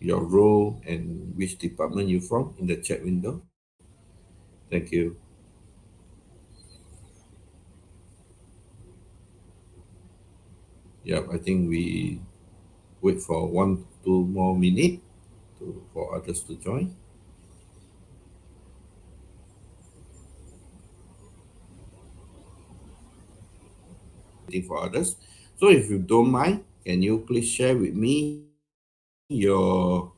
your role, and which department you're from in the chat window. Thank you. Yeah, I think we wait for 1, 2 more minutes for others to join. Waiting for others. So if you don't mind, can you please share with me your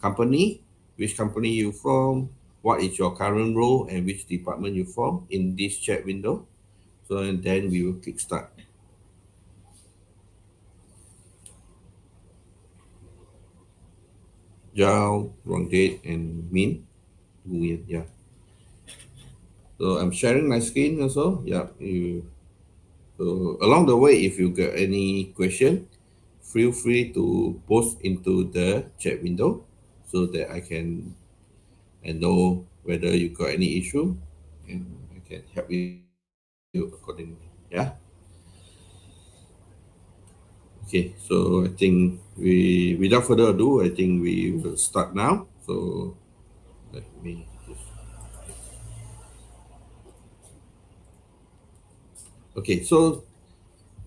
company, which company you from, what is your current role, and which department you from in this chat window? So and then we will kickstart. Zhao, Rongdate, and Min, Nguyen. Yeah. So I'm sharing my screen also. Yeah. So along the way, if you get any question, feel free to post into the chat window so that I can and know whether you got any issue and I can help you accordingly. Yeah. Okay. So I think without further ado, I think we will start now. So let me just, okay. So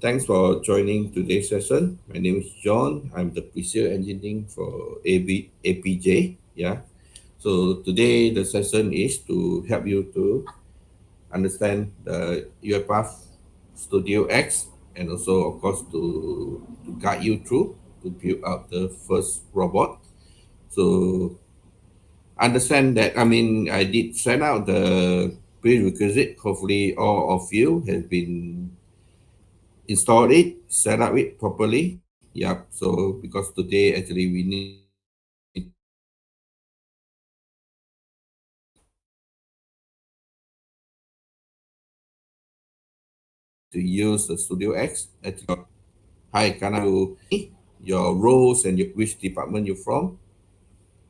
thanks for joining today's session. My name is John. I'm the pre-sale engineering for APJ. Yeah. So today the session is to help you to understand the Uipath Studio X and also of course to guide you through to build out the first robot. So understand that I did send out the prerequisite. Hopefully all of you have been installed it, set up it properly. Yep. So because today actually we need to use the Studio X. Actually, hi, can you your roles and your, which department you're from?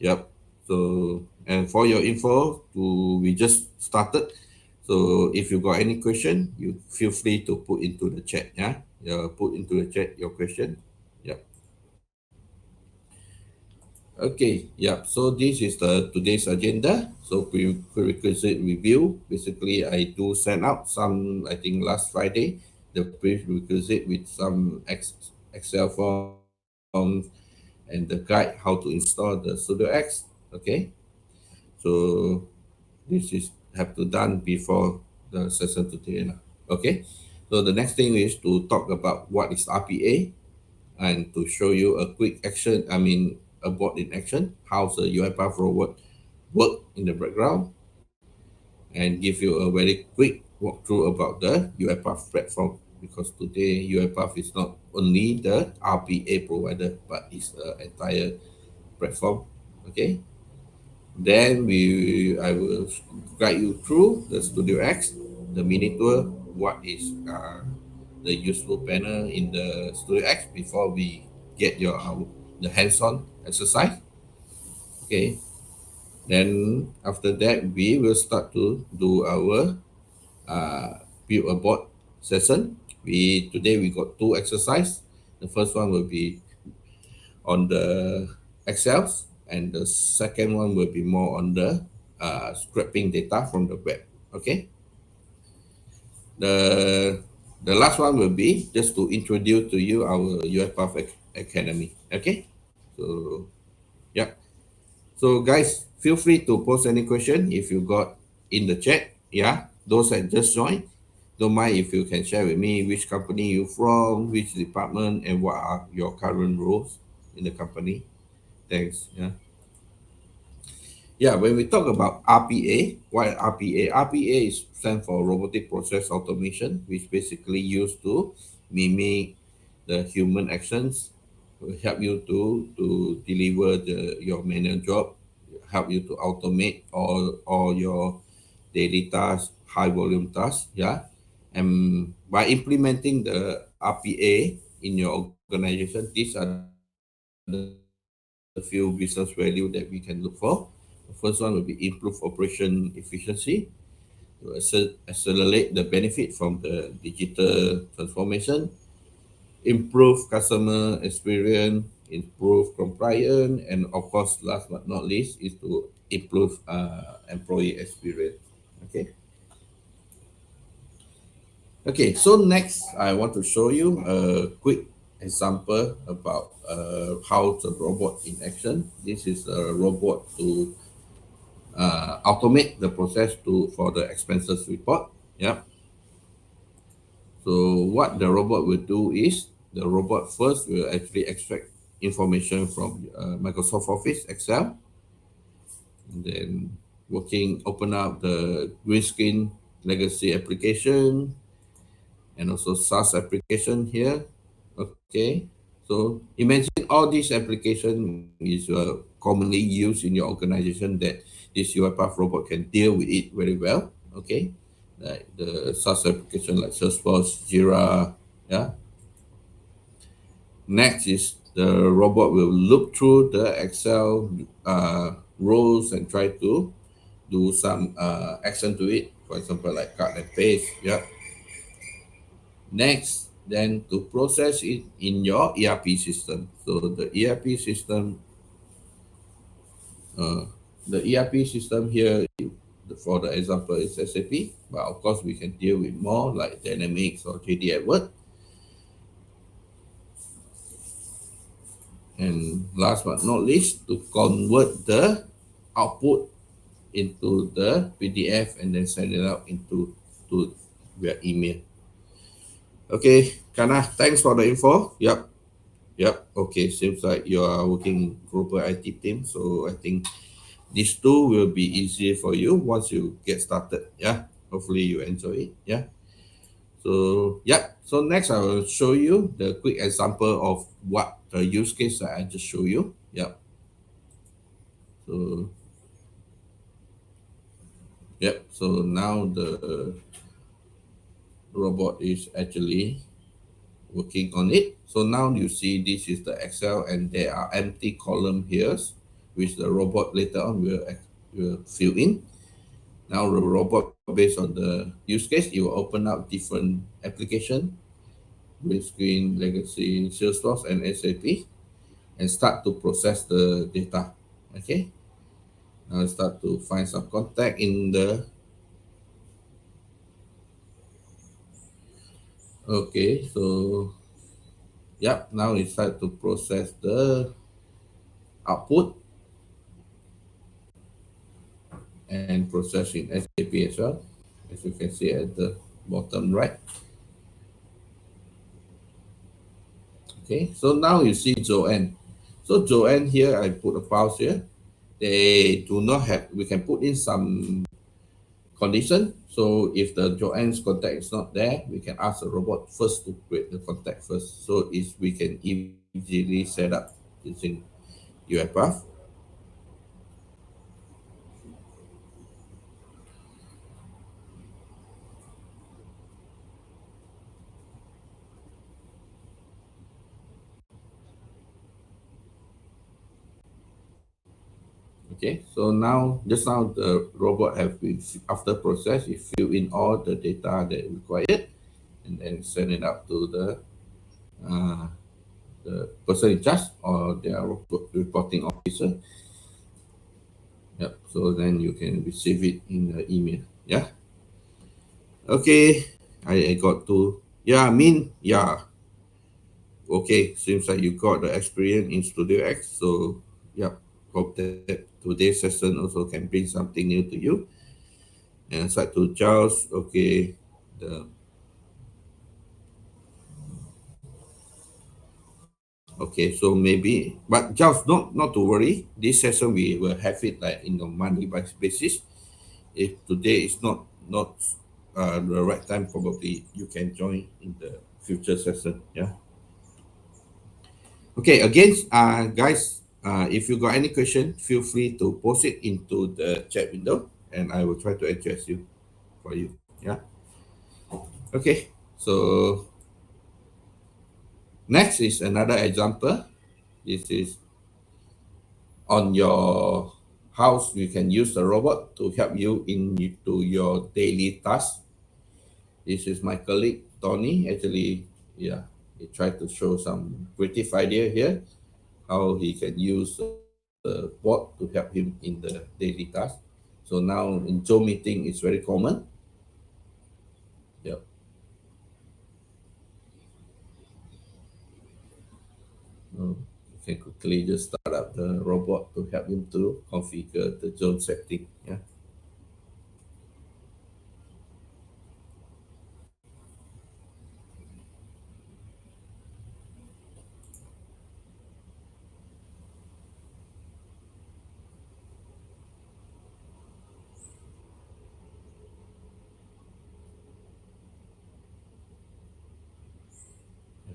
Yep. So and for your info, we just started. So if you got any question, you feel free to put into the chat. Yeah. Yeah. Put into the chat your question. Yep. Okay, yeah. So this is the today's agenda. So prerequisite review. Basically, I do send out some. I think last Friday, the prerequisite with some Excel forms and the guide how to install the Studio X. Okay, so this is have to done before the session today lah. Okay, so the next thing is to talk about what is RPA and to show you a quick action, a board in action, how the UiPath robot work in the background, and give you a very quick walkthrough about the UiPath platform because today UiPath is not only the RPA provider, but it's the entire platform. Okay. Then I will guide you through the Studio X, the mini tour, what is the useful panel in the Studio X before we get the hands-on exercise. Okay. Then after that, we will start to do our uh, build a board session. We got two exercise. The first one will be on the Excels, and the second one will be more on the scraping data from the web. Okay. The the last one will be just to introduce to you our Uipath Academy. Okay. So yeah. So guys, feel free to post any question if you got in the chat. Yeah. Those that just joined, don't mind if you can share with me which company you from, which department, and what are your current roles in the company. Thanks. Yeah. Yeah, when we talk about RPA, what RPA? RPA is stand for Robotic Process Automation, which basically used to mimic the human actions, will help you to deliver your manual job, help you to automate all your daily tasks, high volume tasks. Yeah, and by implementing the RPA in your organization, these are the few business value that we can look for. The first one will be improve operation efficiency to accelerate the benefit from the digital transformation, improve customer experience, improve compliance, and of course, last but not least, is to improve employee experience. Okay. Okay, so next I want to show you a quick example about how the robot in action. This is a robot to automate the process for the expenses report. Yeah. So what the robot will do is the robot first will actually extract information from Microsoft Office Excel, and then open up the green screen legacy application and also SaaS application here. Okay, so imagine all these application is commonly used in your organization that this Uipath robot can deal with it very well. Okay, like the SaaS application like Salesforce, Jira. Yeah. Next is the robot will look through the Excel rows and try to do some action to it. For example, like cut and paste. Yeah. Next, then to process it in your ERP system. So uh, the ERP system here for the example is SAP, but of course we can deal with more like Dynamics or JD Edward. And last but not least, to convert the output into the PDF and then send it out to via email. Okay, Kana, thanks for the info. Yep. Yep. Okay. Seems like you are working global IT team. So I think these two will be easier for you once you get started. Yeah. Hopefully you enjoy it. Yeah. So yeah. So next I will show you the quick example of what the use case that I just show you. Yeah. So yep. So now the robot is actually working on it. So now you see this is the Excel and there are empty column here, which the robot later on will fill in. Now the robot based on the use case, it will open up different application, green screen, legacy, Salesforce and SAP, and start to process the data. Okay. Now start to find some contact in the, okay, so yep, now it start to process the output and process in SAP as well, as you can see at the bottom right. Okay, so now you see Joanne. So Joanne here, I put a pause here. They do not have, we can put in some condition. So if the Joanne's contact is not there, we can ask the robot first to create the contact first. So is we can easily set up using UiPath. Okay, so now just now the robot have been after process, it fill in all the data that required and then send it up to uh, the person in charge or their reporting officer. Yep. So then you can receive it in the email. Yeah. Okay. I got to. Yeah. I mean. Yeah. Okay. Seems like you got the experience in Studio X. So yeah. Hope that today's session also can bring something new to you. And aside to Charles. Okay. The Okay, so maybe, but just not to worry. This session we will have it like in a monthly basis. If today is not the right time, probably you can join in the future session. Yeah. Okay. Again, guys, if you got any question, feel free to post it into the chat window, and I will try to address you for you. Yeah. Okay. So next is another example. This is on your house. You can use the robot to help you into your daily tasks. This is my colleague Tony. Actually, yeah, he tried to show some creative idea here. how he can use the bot to help him in the daily task. So now in Zoom meeting is very common. Yep. You can quickly just start up the robot to help him to configure the zone setting. Yeah.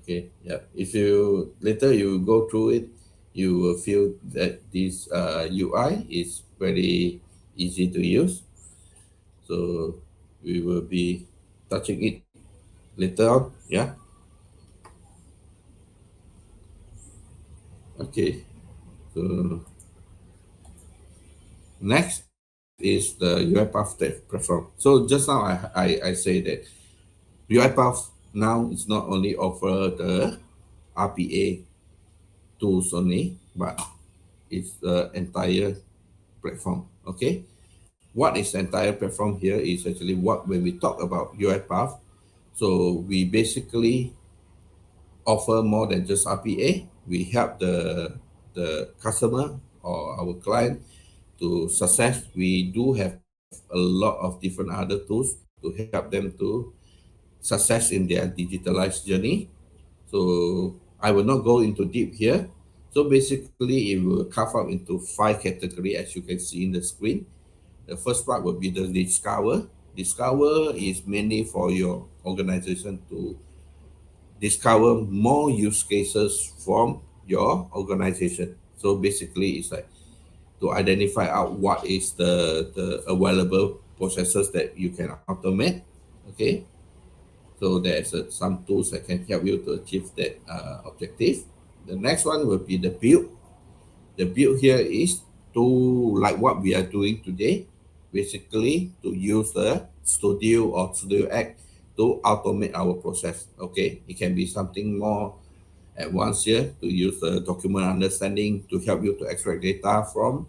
Okay. Yeah. If you later you go through it, you will feel that this UI is very easy to use. So we will be touching it later on. Yeah. Okay. So next is the UiPath platform. So just now I say that UiPath now is not only offer the RPA tools only, but it's the entire platform. Okay. What is the entire platform here is actually what when we talk about UiPath, so we basically offer more than just RPA. We help the customer or our client to success. We do have a lot of different other tools to help them to success in their digitalized journey. So I will not go into deep here. So basically, it will carve out into five categories as you can see in the screen. The first part will be the discover. Discover is mainly for your organization to discover more use cases from your organization. So basically, it's like to identify out what is the available processes that you can automate. Okay, so there's some tools that can help you to achieve that objective. The next one will be the build. The build here is to like what we are doing today, basically to use the Studio or Studio X to automate our process. Okay, it can be something more advanced here to use the document understanding to help you to extract data from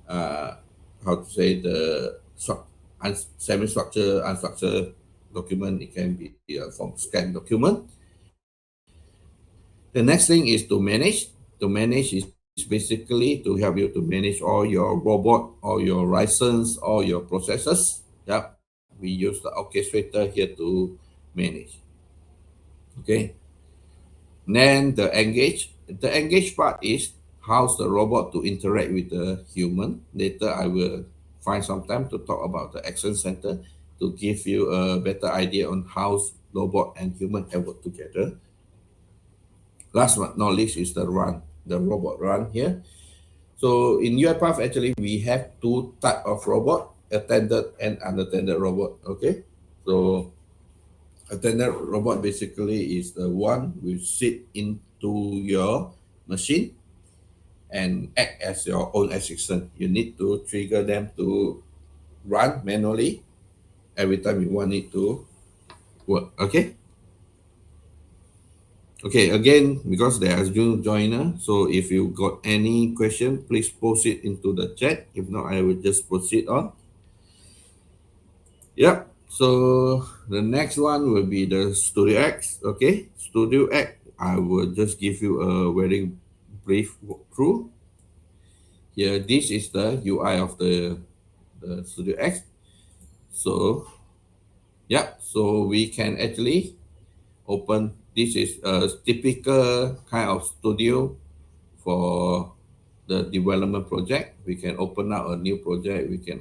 uh, how to say the semi-structured, unstructured document. It can be from scanned document. The next thing is to manage. To manage is basically to help you to manage all your robot, all your license, all your processes. Yeah, we use the orchestrator here to manage. Okay. Then the engage. The engage part is how's the robot to interact with the human. Later I will find some time to talk about the action center to give you a better idea on how robot and human can work together. Last but not least is the run, the robot run here. So in UiPath, actually, we have two type of robot, attended and unattended robot. Okay, so attended robot basically is the one which sit into your machine and act as your own assistant. You need to trigger them to run manually every time you want it to work. Okay. Okay, again, because there is new joiner, so if you got any question, please post it into the chat. If not, I will just proceed on. Yep. So the next one will be the Studio X. Okay, Studio X. I will just give you a very brief walkthrough. Here, this is the UI of the Studio X. So, yeah, so we can actually open. This is a typical kind of studio for the development project. We can open up a new project. We can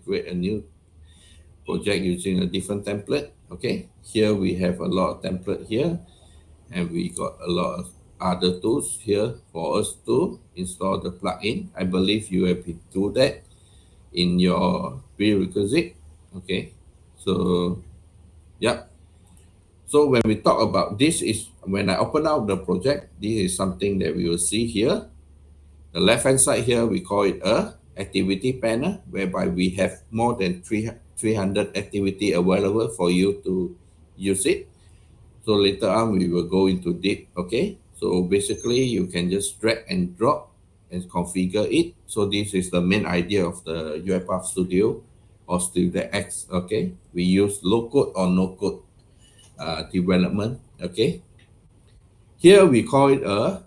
create a new project using a different template. Okay, here we have a lot of template here, and we got a lot of other tools here for us to install the plugin. I believe you have been do that in your prerequisite. Okay, so yeah. So when we talk about this is when I open up the project, this is something that we will see here. The left hand side here, we call it a activity panel, whereby we have more than 300 activity available for you to use it. So later on, we will go into deep. Okay. So basically you can just drag and drop and configure it. So this is the main idea of the Uipath Studio or Studio X. Okay, we use low code or no code development. Okay, here we call it a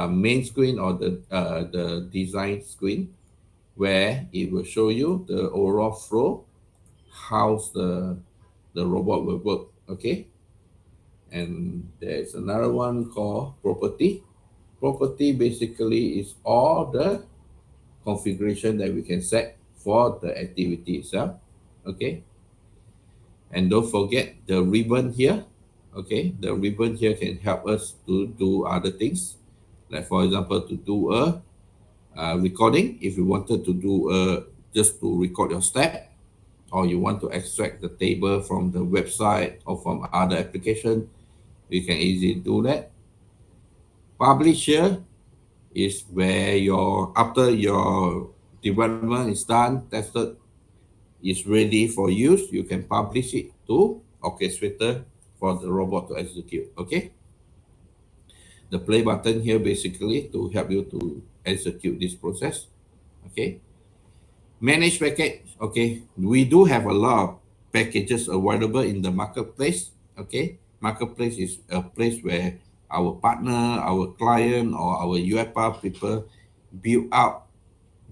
main screen or the design screen, where it will show you the overall flow, how the robot will work. Okay, and there's another one called property. Property basically is all the configuration that we can set for the activity itself. Okay, and don't forget the ribbon here. Okay, the ribbon here can help us to do other things, like for example to do a recording. If you wanted to do just to record your step, or you want to extract the table from the website or from other application, you can easily do that. Publish here is where your after your development is done, tested, is ready for use, you can publish it to orchestrator for the robot to execute. Okay, the play button here basically to help you to execute this process. Okay, manage package. Okay, we do have a lot of packages available in the marketplace. Okay, marketplace is a place where our partner, our client, or our UiPath people build out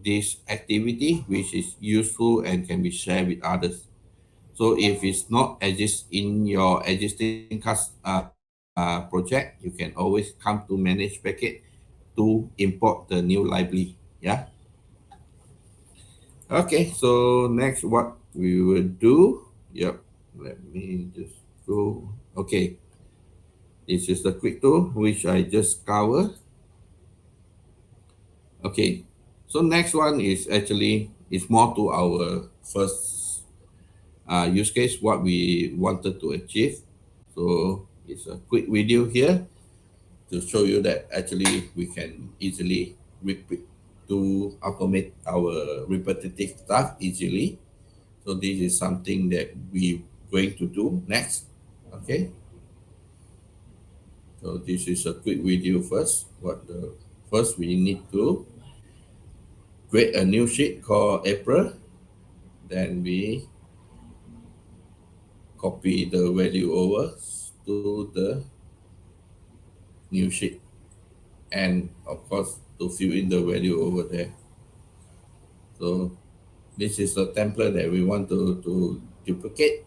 this activity which is useful and can be shared with others. So if it's not exist in your existing project, you can always come to manage packet to import the new library. Yeah. Okay. So next, what we will do? Yep. Let me just go. Okay. This is the quick tool which I just covered. Okay. So next one is actually is more to our first use case, what we wanted to achieve. So it's a quick video here to show you that actually we can easily repeat to automate our repetitive task easily. So this is something that we going to do next. Okay. So this is a quick video first. What the first we need to create a new sheet called April. Then we copy the value over to the new sheet, and of course to fill in the value over there. So this is the template that we want to duplicate.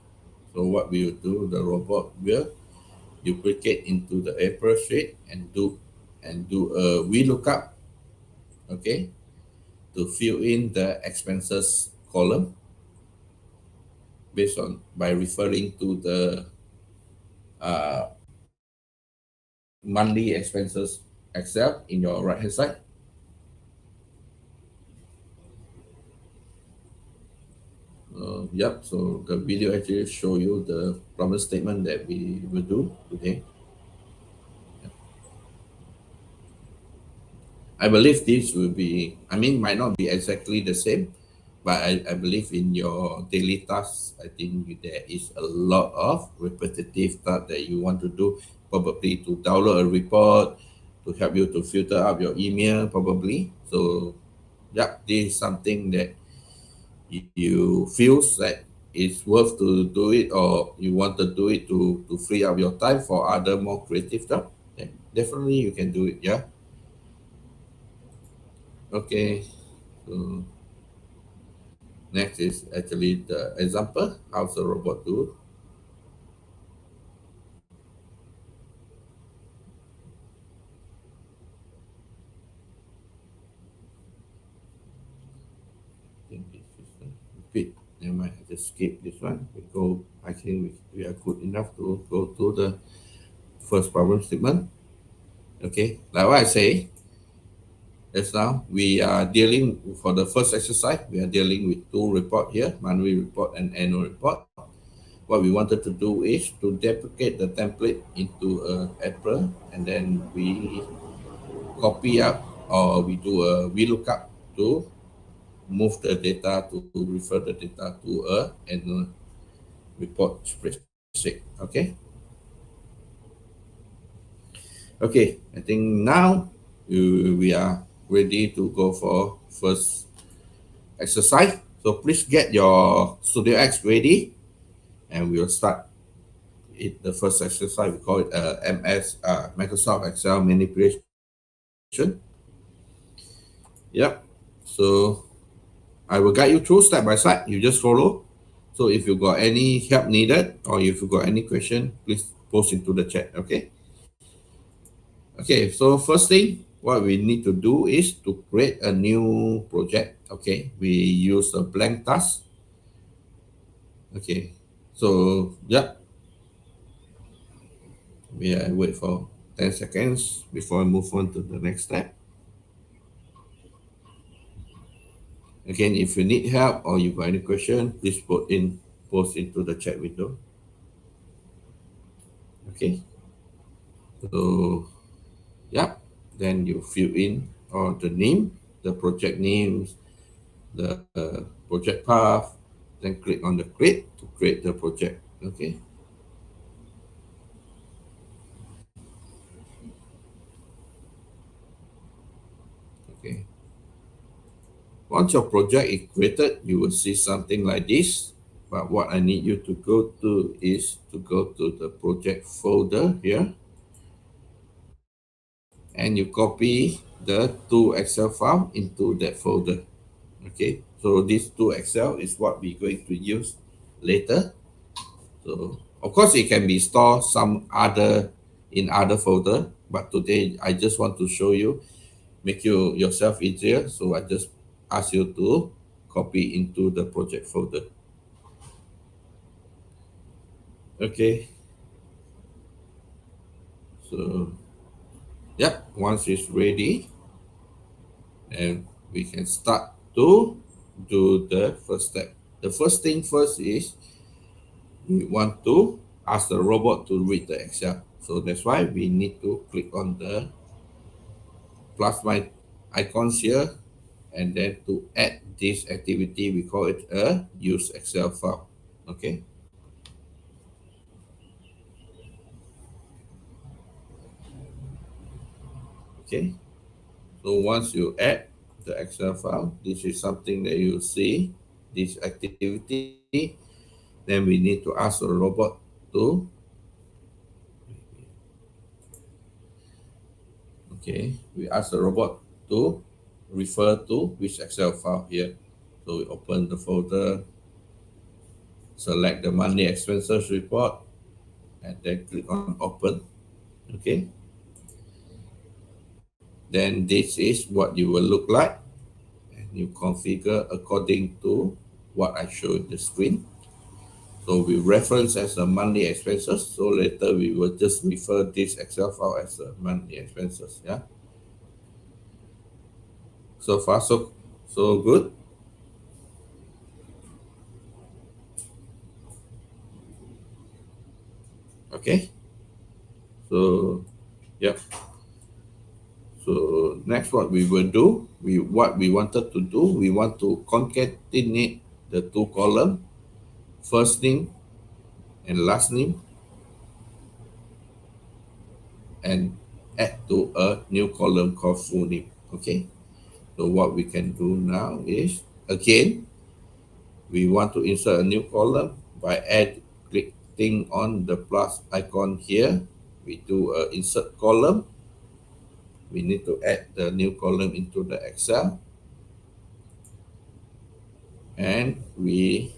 So what we will do, the robot will duplicate into the April sheet and do a VLOOKUP, okay, to fill in the expenses column based on by referring to the uh, monthly expenses Excel in your right hand side. Yep, so the video actually show you the problem statement that we will do today. I believe this will be, I mean, might not be exactly the same, but I believe in your daily tasks, I think there is a lot of repetitive stuff that you want to do, probably to download a report, to help you to filter up your email, probably. So, yeah, this is something that you feel that it's worth to do it, or you want to do it to free up your time for other more creative stuff. Yeah, definitely you can do it. Yeah. Okay. So next is actually the example. How's the robot do? I think this is repeat. Never mind. I just skip this one. We go. I think we are good enough to go to the first problem statement. Okay. Like what I say, as now we are dealing for the first exercise. We are dealing with two report here: monthly report and annual report. What we wanted to do is to duplicate the template into April, and then we copy up, or we do a VLOOKUP to move the data to refer the data to a annual report spreadsheet. Okay. Okay, I think now we are ready to go for first exercise. So please get your Studio X ready and we will start the first exercise. We call it Microsoft Excel manipulation. Yep. So I will guide you through step by side. You just follow. So if you got any help needed or if you got any question, please post into the chat. Okay. Okay. So first thing, what we need to do is to create a new project. Okay. We use a blank task. Okay. So yep. I wait for 10 seconds before I move on to the next step. Again, if you need help or you got any question, please post into the chat window. Okay. So yeah, then you fill in all the name, the project names, the project path, then click on the create to create the project. Okay. Okay. Once your project is created, you will see something like this. But what I need you to go to is to go to the project folder here and you copy the two Excel file into that folder. Okay, so this two Excel is what we're going to use later. So of course it can be stored some other in other folder, but today I just want to show you, make you yourself easier. So I just ask you to copy into the project folder. Okay, so yep, once it's ready, and we can start to do the first step. The first thing first is we want to ask the robot to read the Excel. So that's why we need to click on the plus my icons here and then to add this activity, we call it a use Excel file. Okay. Okay. So once you add the Excel file, this is something that you see, this activity, then we need to ask the robot to, okay, we ask the robot to refer to which Excel file here. So we open the folder, select the monthly expenses report, and then click on open. Okay. Then this is what you will look like. And you configure according to what I showed the screen. So we reference as a monthly expenses. So later we will just refer this Excel file as a monthly expenses. Yeah. So far, so good. Okay. So yeah. So next, what we will do, what we wanted to do, we want to concatenate the two column, first name and last name, and add to a new column called full name. Okay. So what we can do now is, again, we want to insert a new column by clicking on the plus icon here. We do a insert column. We need to add the new column into the Excel. And we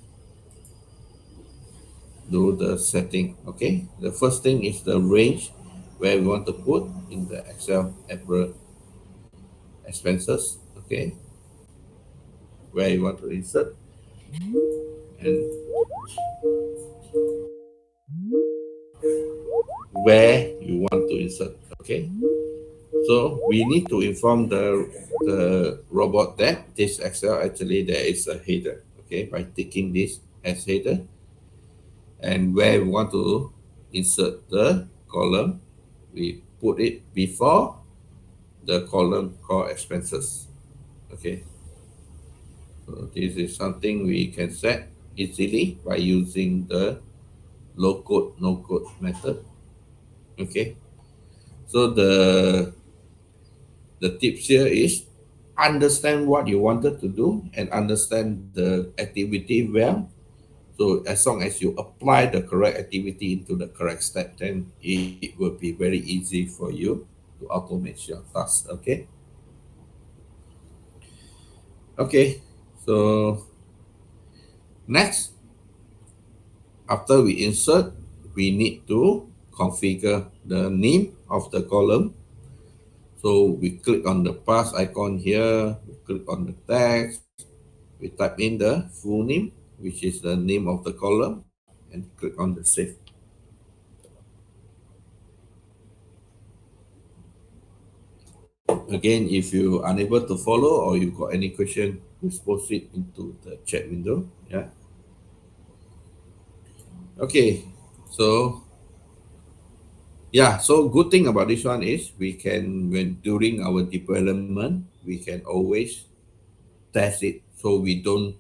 do the setting. Okay. The first thing is the range where we want to put in the Excel April expenses. Okay. Where you want to insert and where you want to insert. Okay. So we need to inform the robot that this Excel actually there is a header. Okay. By ticking this as header and where we want to insert the column, we put it before the column called expenses. Okay. So this is something we can set easily by using the low code, no code method. Okay. So the tips here is understand what you wanted to do and understand the activity well. So as long as you apply the correct activity into the correct step, then it will be very easy for you to automate your task. Okay. Okay. So next, after we insert, we need to configure the name of the column. So we click on the plus icon here, we click on the text, we type in the full name, which is the name of the column, and click on the save. Again, if you are unable to follow or you got any question, please post it into the chat window. Yeah. Okay. So yeah, so good thing about this one is we can, when during our development, we can always test it. So we don't,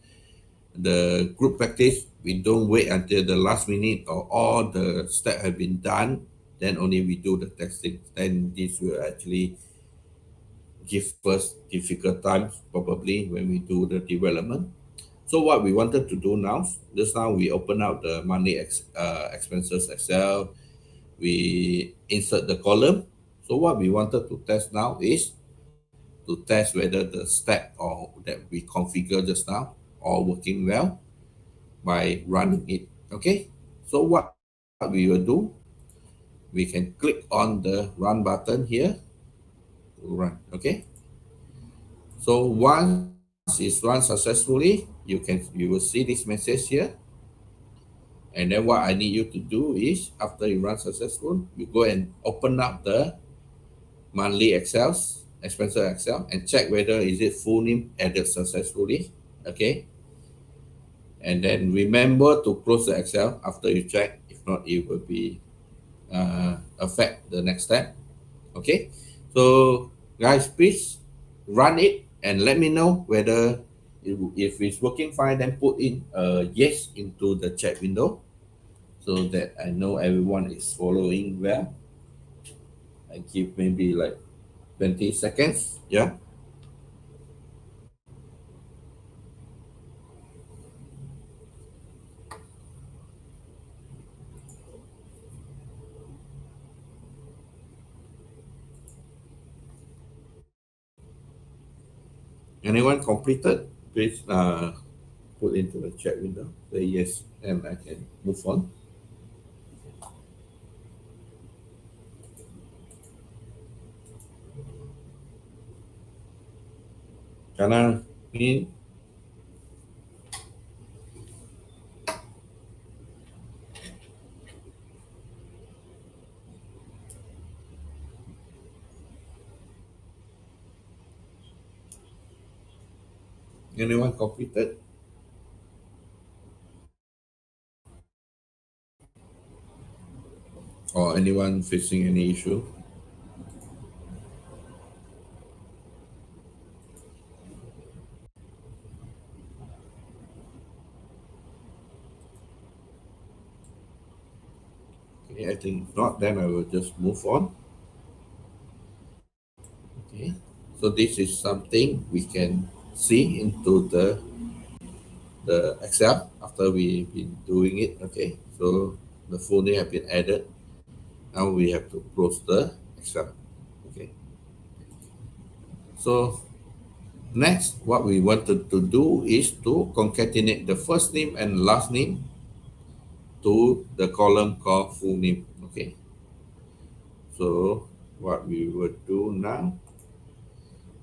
the group practice, we don't wait until the last minute or all the steps have been done, then only we do the testing. Then this will actually give us difficult times probably when we do the development. So what we wanted to do now, just now we open out the money expenses Excel, we insert the column. So what we wanted to test now is to test whether the step or that we configure just now are working well by running it. Okay. So what we will do, we can click on the run button here to run. Okay. So once it's run successfully, you will see this message here. And then what I need you to do is after you run successful, you go and open up the monthly Excel's expenses Excel and check whether is it full name added successfully. Okay. And then remember to close the Excel after you check. If not, it will be affect the next step. Okay. So guys, please run it and let me know whether if it's working fine, then put in a yes into the chat window so that I know everyone is following well. I give maybe like 20 seconds. Yeah. Anyone completed? Please put into the chat window. Say yes, and I can move on. Karena ini anyone completed or anyone facing any issue? Okay, I think not. Then I will just move on. Okay. So this is something we can see into the Excel after we've been doing it. Okay. So the full name have been added. Now we have to close the Excel. Okay. So next, what we wanted to do is to concatenate the first name and last name to the column called full name. Okay. So what we will do now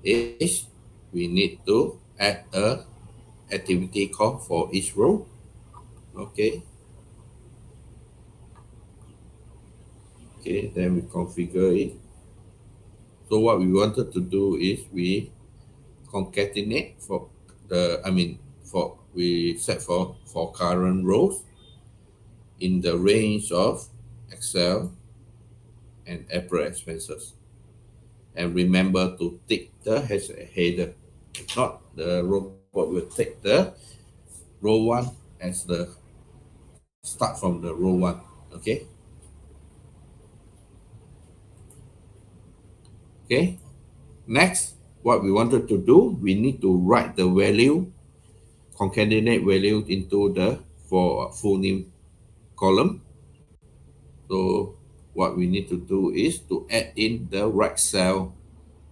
is we need to add a activity call for each row. Okay. Okay. Then we configure it. So what we wanted to do is we concatenate for for we set for current rows in the range of Excel and April expenses. And remember to tick the header. If not, the robot will take the row one as the start from the row one. Okay. Okay. Next, what we wanted to do, we need to write the value, concatenate value into the for full name column. So what we need to do is to add in the right cell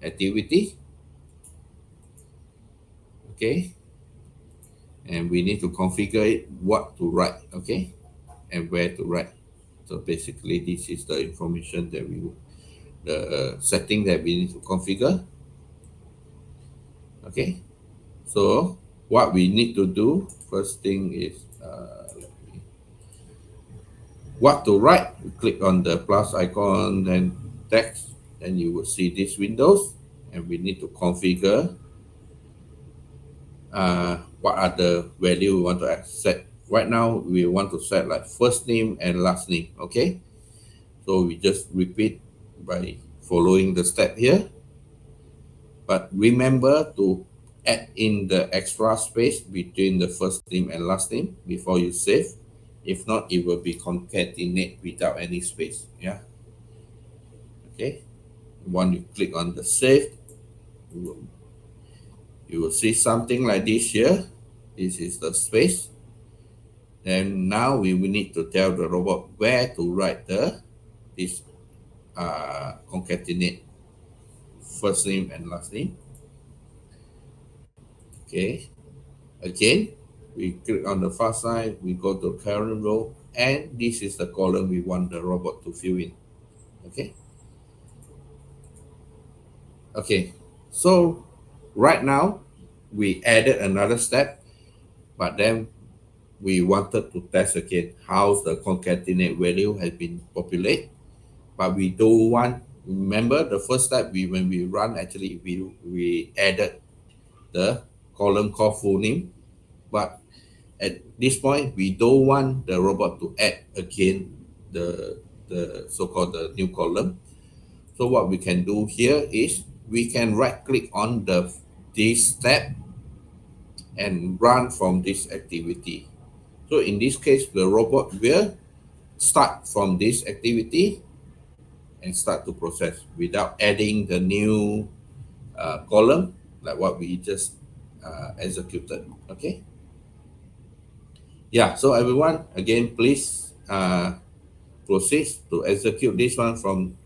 activity. Okay. And we need to configure it what to write. Okay. And where to write. So basically, this is the information that the setting that we need to configure. Okay. So what we need to do, first thing is what to write. You click on the plus icon, then text, and you will see these windows. And we need to configure what are the value we want to set. Right now, we want to set like first name and last name. Okay. So we just repeat by following the step here. But remember to add in the extra space between the first name and last name before you save. If not, it will be concatenate without any space. Yeah. Okay. Once you click on the save, you will see something like this here. This is the space. And now we will need to tell the robot where to write this concatenate first name and last name. Okay. Again, we click on the far side, we go to current row, and this is the column we want the robot to fill in. Okay. Okay. So right now we added another step, but then we wanted to test again how the concatenate value has been populated, but we don't want. Remember the first step when we run, actually we added the column called full name, but at this point we don't want the robot to add again the so-called the new column. So what we can do here is we can right click on this step and run from this activity. So in this case, the robot will start from this activity and start to process without adding the new column like what we just executed. Okay. Yeah. So everyone, again, please proceed to execute this one from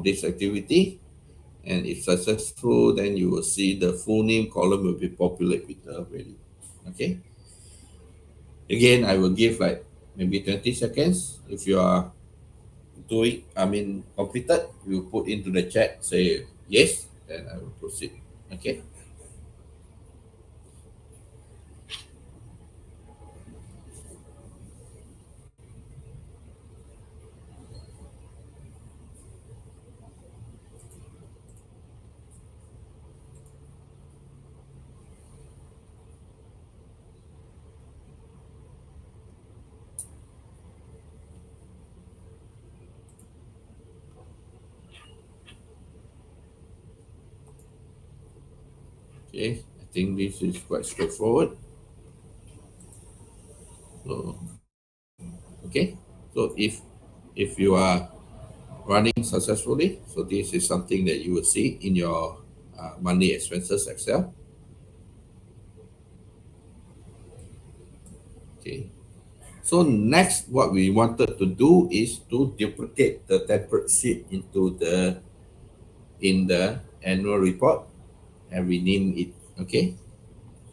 this activity. And if successful, then you will see the full name column will be populated with the value. Okay. Again, I will give like maybe 20 seconds. If you are completed, you put into the chat, say yes, then I will proceed. Okay. Okay. I think this is quite straightforward. So, okay. So if you are running successfully, so this is something that you will see in your monthly expenses Excel. Okay. So next, what we wanted to do is to duplicate the template sheet in the annual report and rename it. Okay.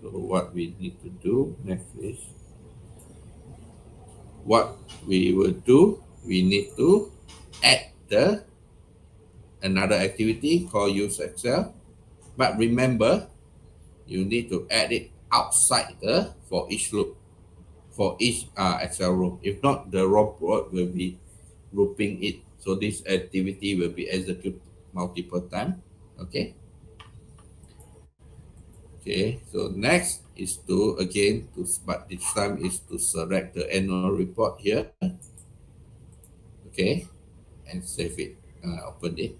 So what we need to do next is what we will do. We need to add another activity called use Excel. But remember, you need to add it outside for each loop, for each Excel row. If not, the robot will be grouping it. So this activity will be executed multiple times. Okay. Okay. So next is but this time is to select the annual report here. Okay, and save it. Open it.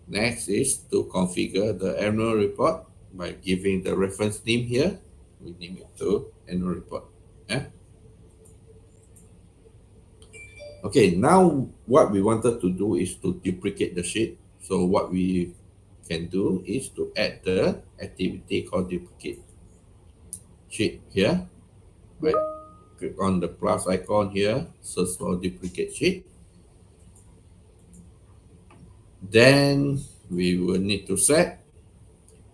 Next is to configure the annual report by giving the reference name here. We name it to annual report. Yeah. Okay, now what we wanted to do is to duplicate the sheet. So what we can do is to add the activity called duplicate sheet here. Right, click on the plus icon here, search for duplicate sheet. Then we will need to set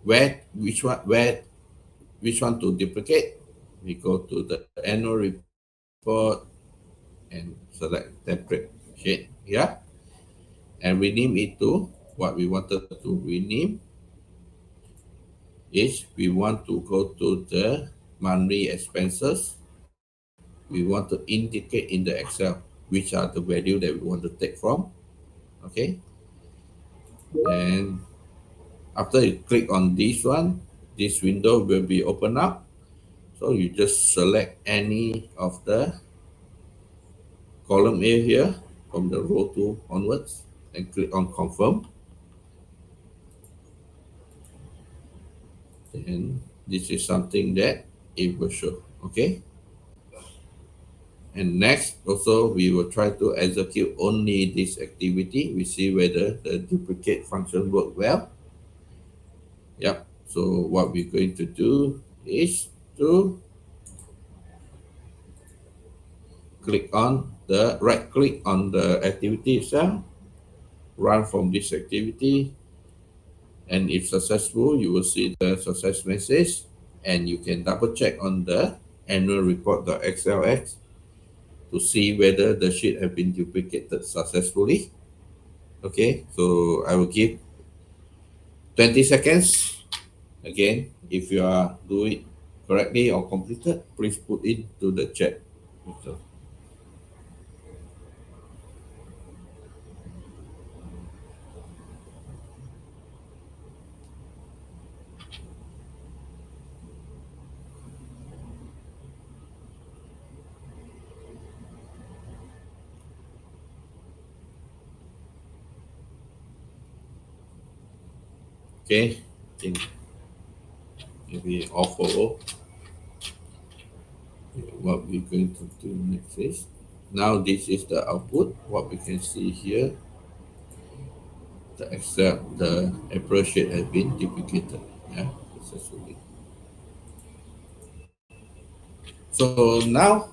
which one to duplicate. We go to the annual report and select template sheet here and rename it to what we wanted to rename is we want to go to the monthly expenses. We want to indicate in the Excel which are the value that we want to take from. Okay, and after you click on this one, this window will be open up. So you just select any of the column A here from the row 2 onwards and click on confirm. Then this is something that it will show. Okay. And next, also, we will try to execute only this activity. We see whether the duplicate function work well. Yep. So what we're going to do is to right click on the activity itself, run from this activity, and if successful, you will see the success message, and you can double check on the annual report.xlx to see whether the sheet have been duplicated successfully. Okay, so I will give 20 seconds. Again, if you are doing it correctly or completed, please put it to the chat. So, okay, I think maybe all follow what we're going to do next is. Now this is the output. What we can see here, the April sheet has been duplicated. Yeah, successfully. So now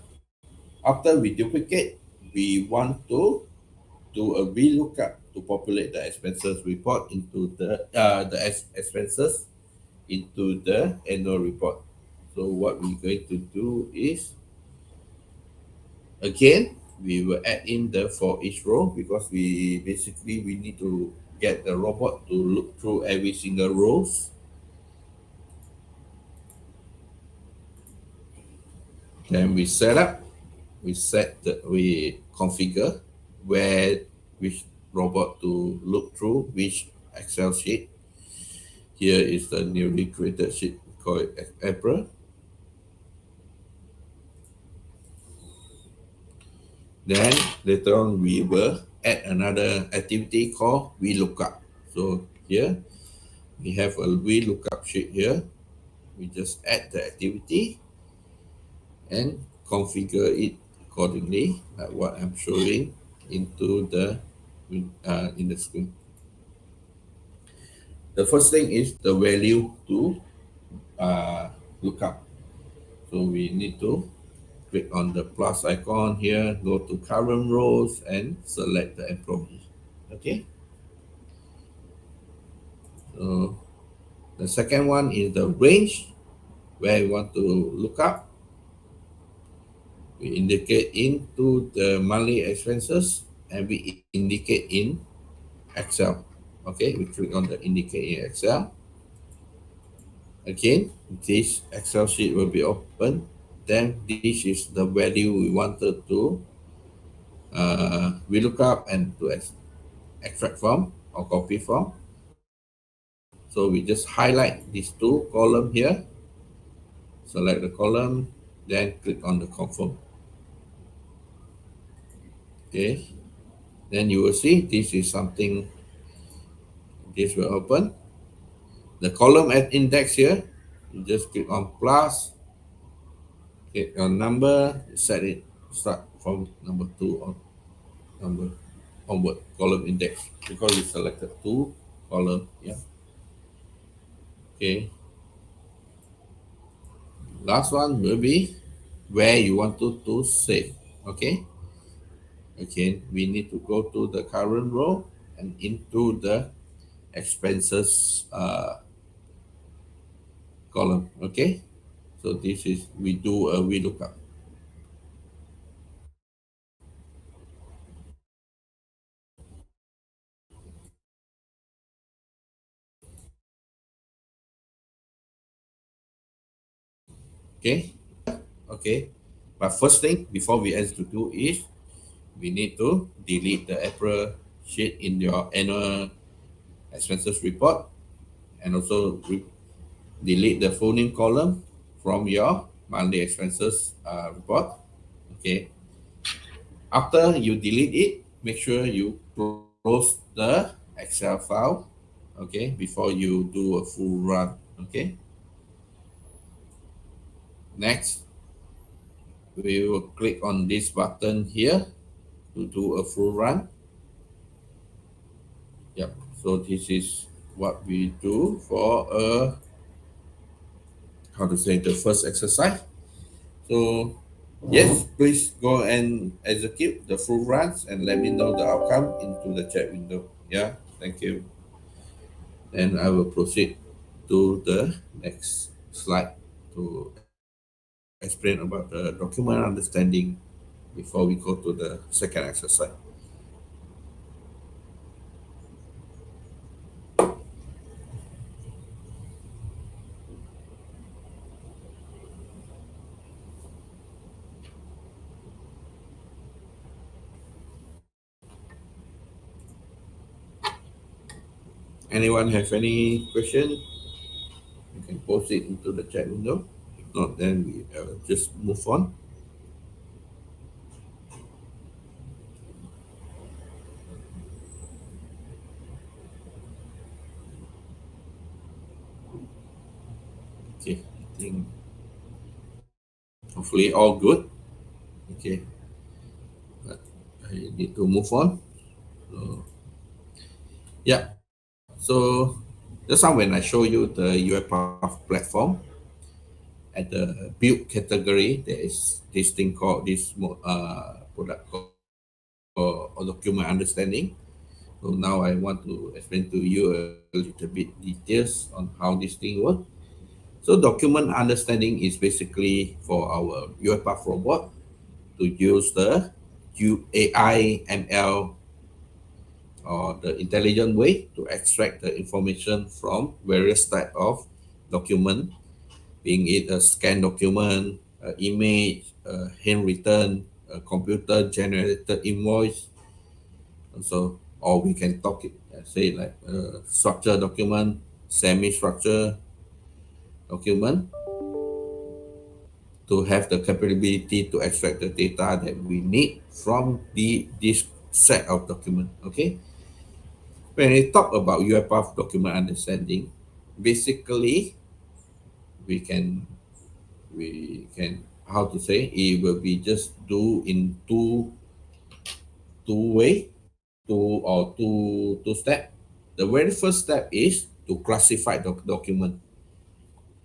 after we duplicate, we want to do a VLOOKUP to populate the expenses report into the expenses into the annual report. So what we're going to do is, again, we will add in the for each row because we need to get the robot to look through every single rows. Then we configure where which robot to look through which Excel sheet. Here is the newly created sheet called April. Then later on we will add another activity called VLOOKUP. So here we have a VLOOKUP sheet here. We just add the activity and configure it accordingly, like what I'm showing into the in the screen. The first thing is the value to uh, look up. So we need to click on the plus icon here, go to current rows and select the employee. Okay. So the second one is the range where we want to look up. We indicate into the monthly expenses and we indicate in Excel. Okay, we click on the indicate in Excel. Again, this Excel sheet will be open. Then this is the value we wanted to we look up and to extract from or copy from. So we just highlight these two columns here, select the column, then click on the confirm. Okay, then you will see this is something, this will open. The column at index here, you just click on plus, click on number, set it, start from number 2 or number onward column index because we selected two column. Yeah. Okay. Last one will be where you want to save. Okay. Again, we need to go to the current row and into the expenses column. Okay. So this is we do a VLOOKUP. Okay. Okay. But first thing before we execute is we need to delete the April sheet in your annual expenses report and also delete the full name column from your monthly expenses report. Okay. After you delete it, make sure you close the Excel file. Okay. Before you do a full run. Okay. Next, we will click on this button here to do a full run. Yep. So this is what we do for how to say the first exercise. So yes, please go and execute the full runs and let me know the outcome into the chat window. Yeah, thank you. And I will proceed to the next slide to explain about the document understanding before we go to the second exercise. Anyone have any question? You can post it into the chat window. If not, then we just move on. Okay, I think hopefully all good. Okay, but I need to move on. So, yeah, so just now when I show you the Uipath platform at the build category, there is this thing called this product called document understanding. So now I want to explain to you a little bit details on how this thing works. So document understanding is basically for our Uipath robot to use the AI ML or the intelligent way to extract the information from various type of document, being it a scan document, a image, a handwritten, a computer generated invoice. So, or we can talk it, say like a structured document, semi-structured document to have the capability to extract the data that we need from this set of document. Okay. When we talk about UiPath document understanding, basically we can how to say it will be just do in two way, two step. The very first step is to classify the document.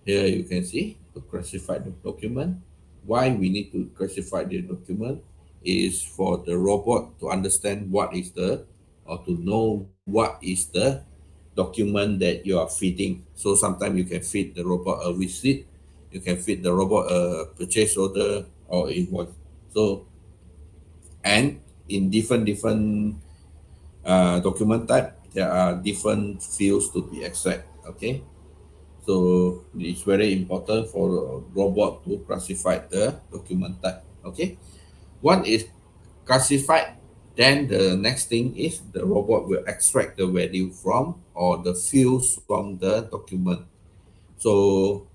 Here you can see to classify the document. Why we need to classify the document is for the robot to understand what is the or to know what is the document that you are feeding. So sometimes you can feed the robot a receipt, you can feed the robot a purchase order or invoice. So and in different document type, there are different fields to be extract. Okay, so it's very important for a robot to classify the document type. Okay, one is classified. Then the next thing is the robot will extract the value from or the fields from the document. So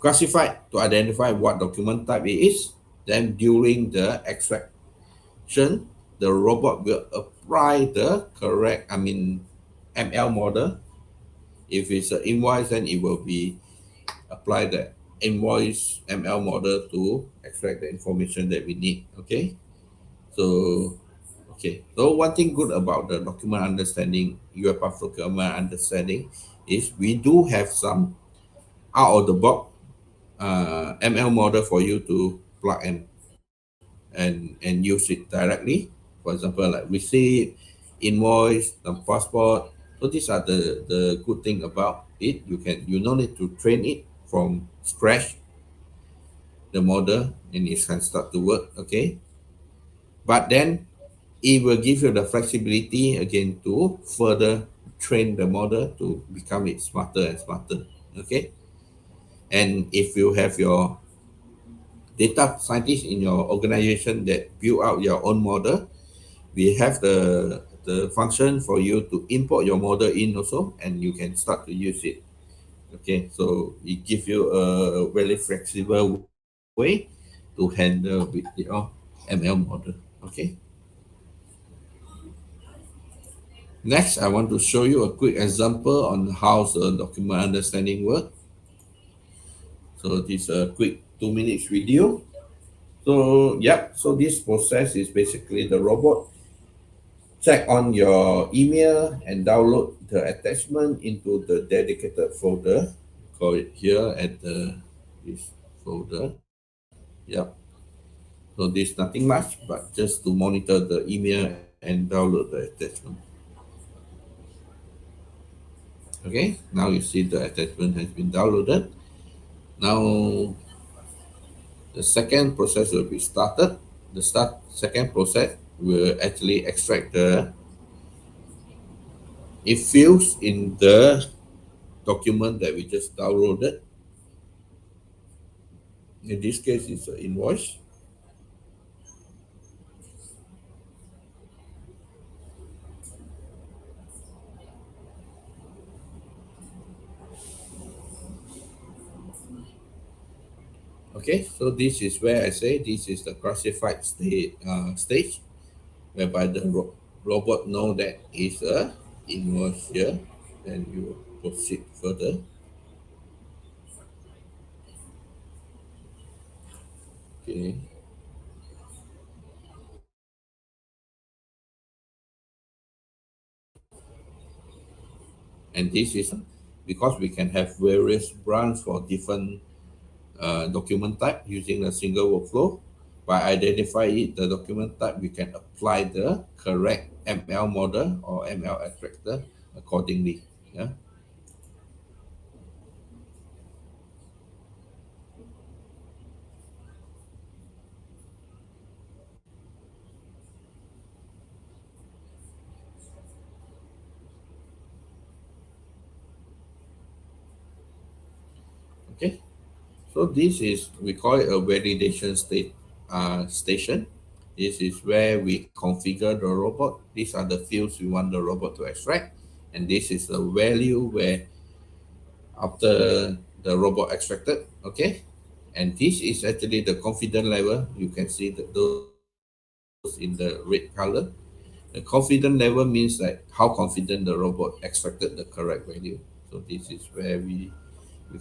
classified to identify what document type it is. Then during the extraction, the robot will apply the correct, ML model. If it's an invoice, then it will be apply the invoice ML model to extract the information that we need. Okay. So Okay, so one thing good about the document understanding, UiPath document understanding, is we do have some out of the box ML model for you to plug and use it directly. For example, like receipt, invoice, the passport. So these are the good thing about it. You no need to train it from scratch the model and it can start to work. Okay, but then it will give you the flexibility again to further train the model to become it smarter and smarter. Okay, and if you have your data scientists in your organization that build out your own model, we have the function for you to import your model in also, and you can start to use it. Okay, so it gives you a very flexible way to handle with your ML model. Okay. Next, I want to show you a quick example on how the document understanding work. So this is a quick 2 minutes video. So yep, so this process is basically the robot check on your email and download the attachment into the dedicated folder. Call it here at the this folder. Yep. So this nothing much, but just to monitor the email and download the attachment. Okay, now you see the attachment has been downloaded. Now the second process will be started. The second process will actually extract the it fields in the document that we just downloaded. In this case, it's an invoice. Okay, so this is where I say this is the classified stage, whereby the robot know that is a invoice here. Then you proceed further. Okay, and this is because we can have various brands for different document type using a single workflow. By identifying the document type, we can apply the correct ML model or ML extractor accordingly. Yeah. Okay. So this is we call it a validation station. This is where we configure the robot. These are the fields we want the robot to extract, and this is the value where after the robot extracted. Okay, and this is actually the confidence level. You can see that those in the red color. The confidence level means like how confident the robot extracted the correct value. So this is where we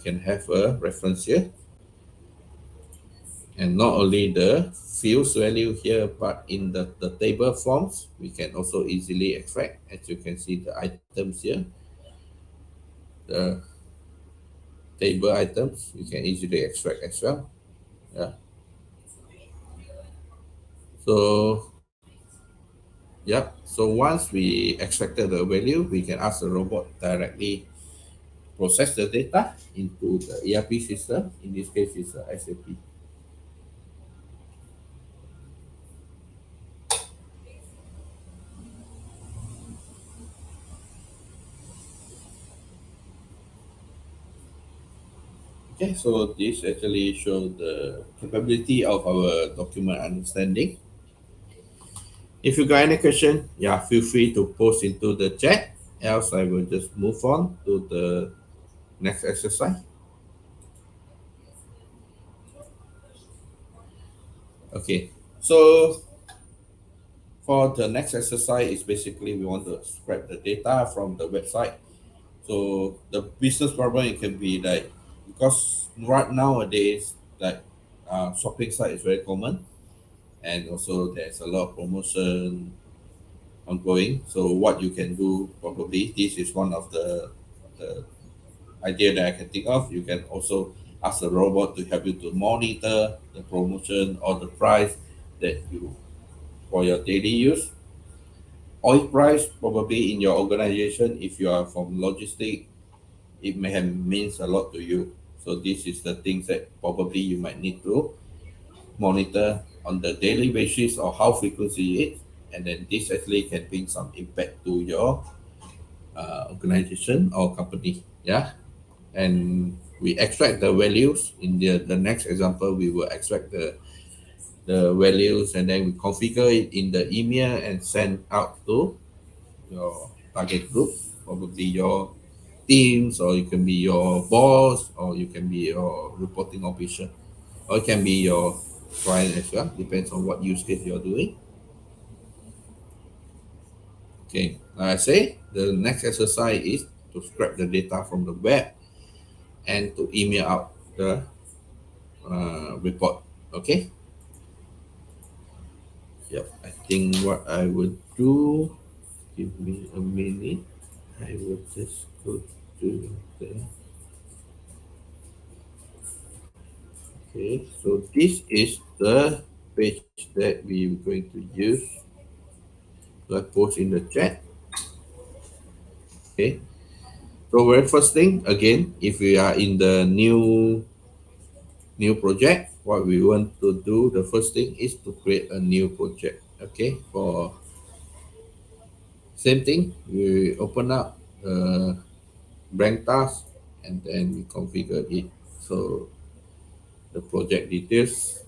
can have a reference here. And not only the fields value here, but in the table forms, we can also easily extract. As you can see the items here, the table items, we can easily extract as well. Yeah. So yeah. So once we extracted the value, we can ask the robot directly process the data into the ERP system. In this case, it's a SAP. Okay, so this actually shows the capability of our document understanding. If you got any question, yeah, feel free to post into the chat. Else, I will just move on to the next exercise. Okay, so for the next exercise is basically we want to scrape the data from the website. So the business problem it can be like because right nowadays like shopping site is very common and also there's a lot of promotion ongoing. So what you can do, probably this is one of the idea that I can think of. You can also ask the robot to help you to monitor the promotion or the price that you for your daily use. Oil price probably in your organization, if you are from logistic, it may have means a lot to you. So this is the things that probably you might need to monitor on the daily basis or how frequency it is, and then this actually can bring some impact to your organization or company. Yeah, and we extract the values in the next example. We will extract the values and then we configure it in the email and send out to your target group, probably your teams, or it can be your boss, or you can be your reporting officer, or it can be your client as well. Depends on what use case you're doing. Okay, like I say, the next exercise is to scrap the data from the web and to email out the report. Okay. Yep. I think what I would do. Give me a minute. I will just go to the. Okay. So this is the page that we're going to use. So I post in the chat. Okay. So very first thing again, if we are in the new project, what we want to do, the first thing is to create a new project. Okay. For same thing, we open up blank task and then we configure it. So the project details.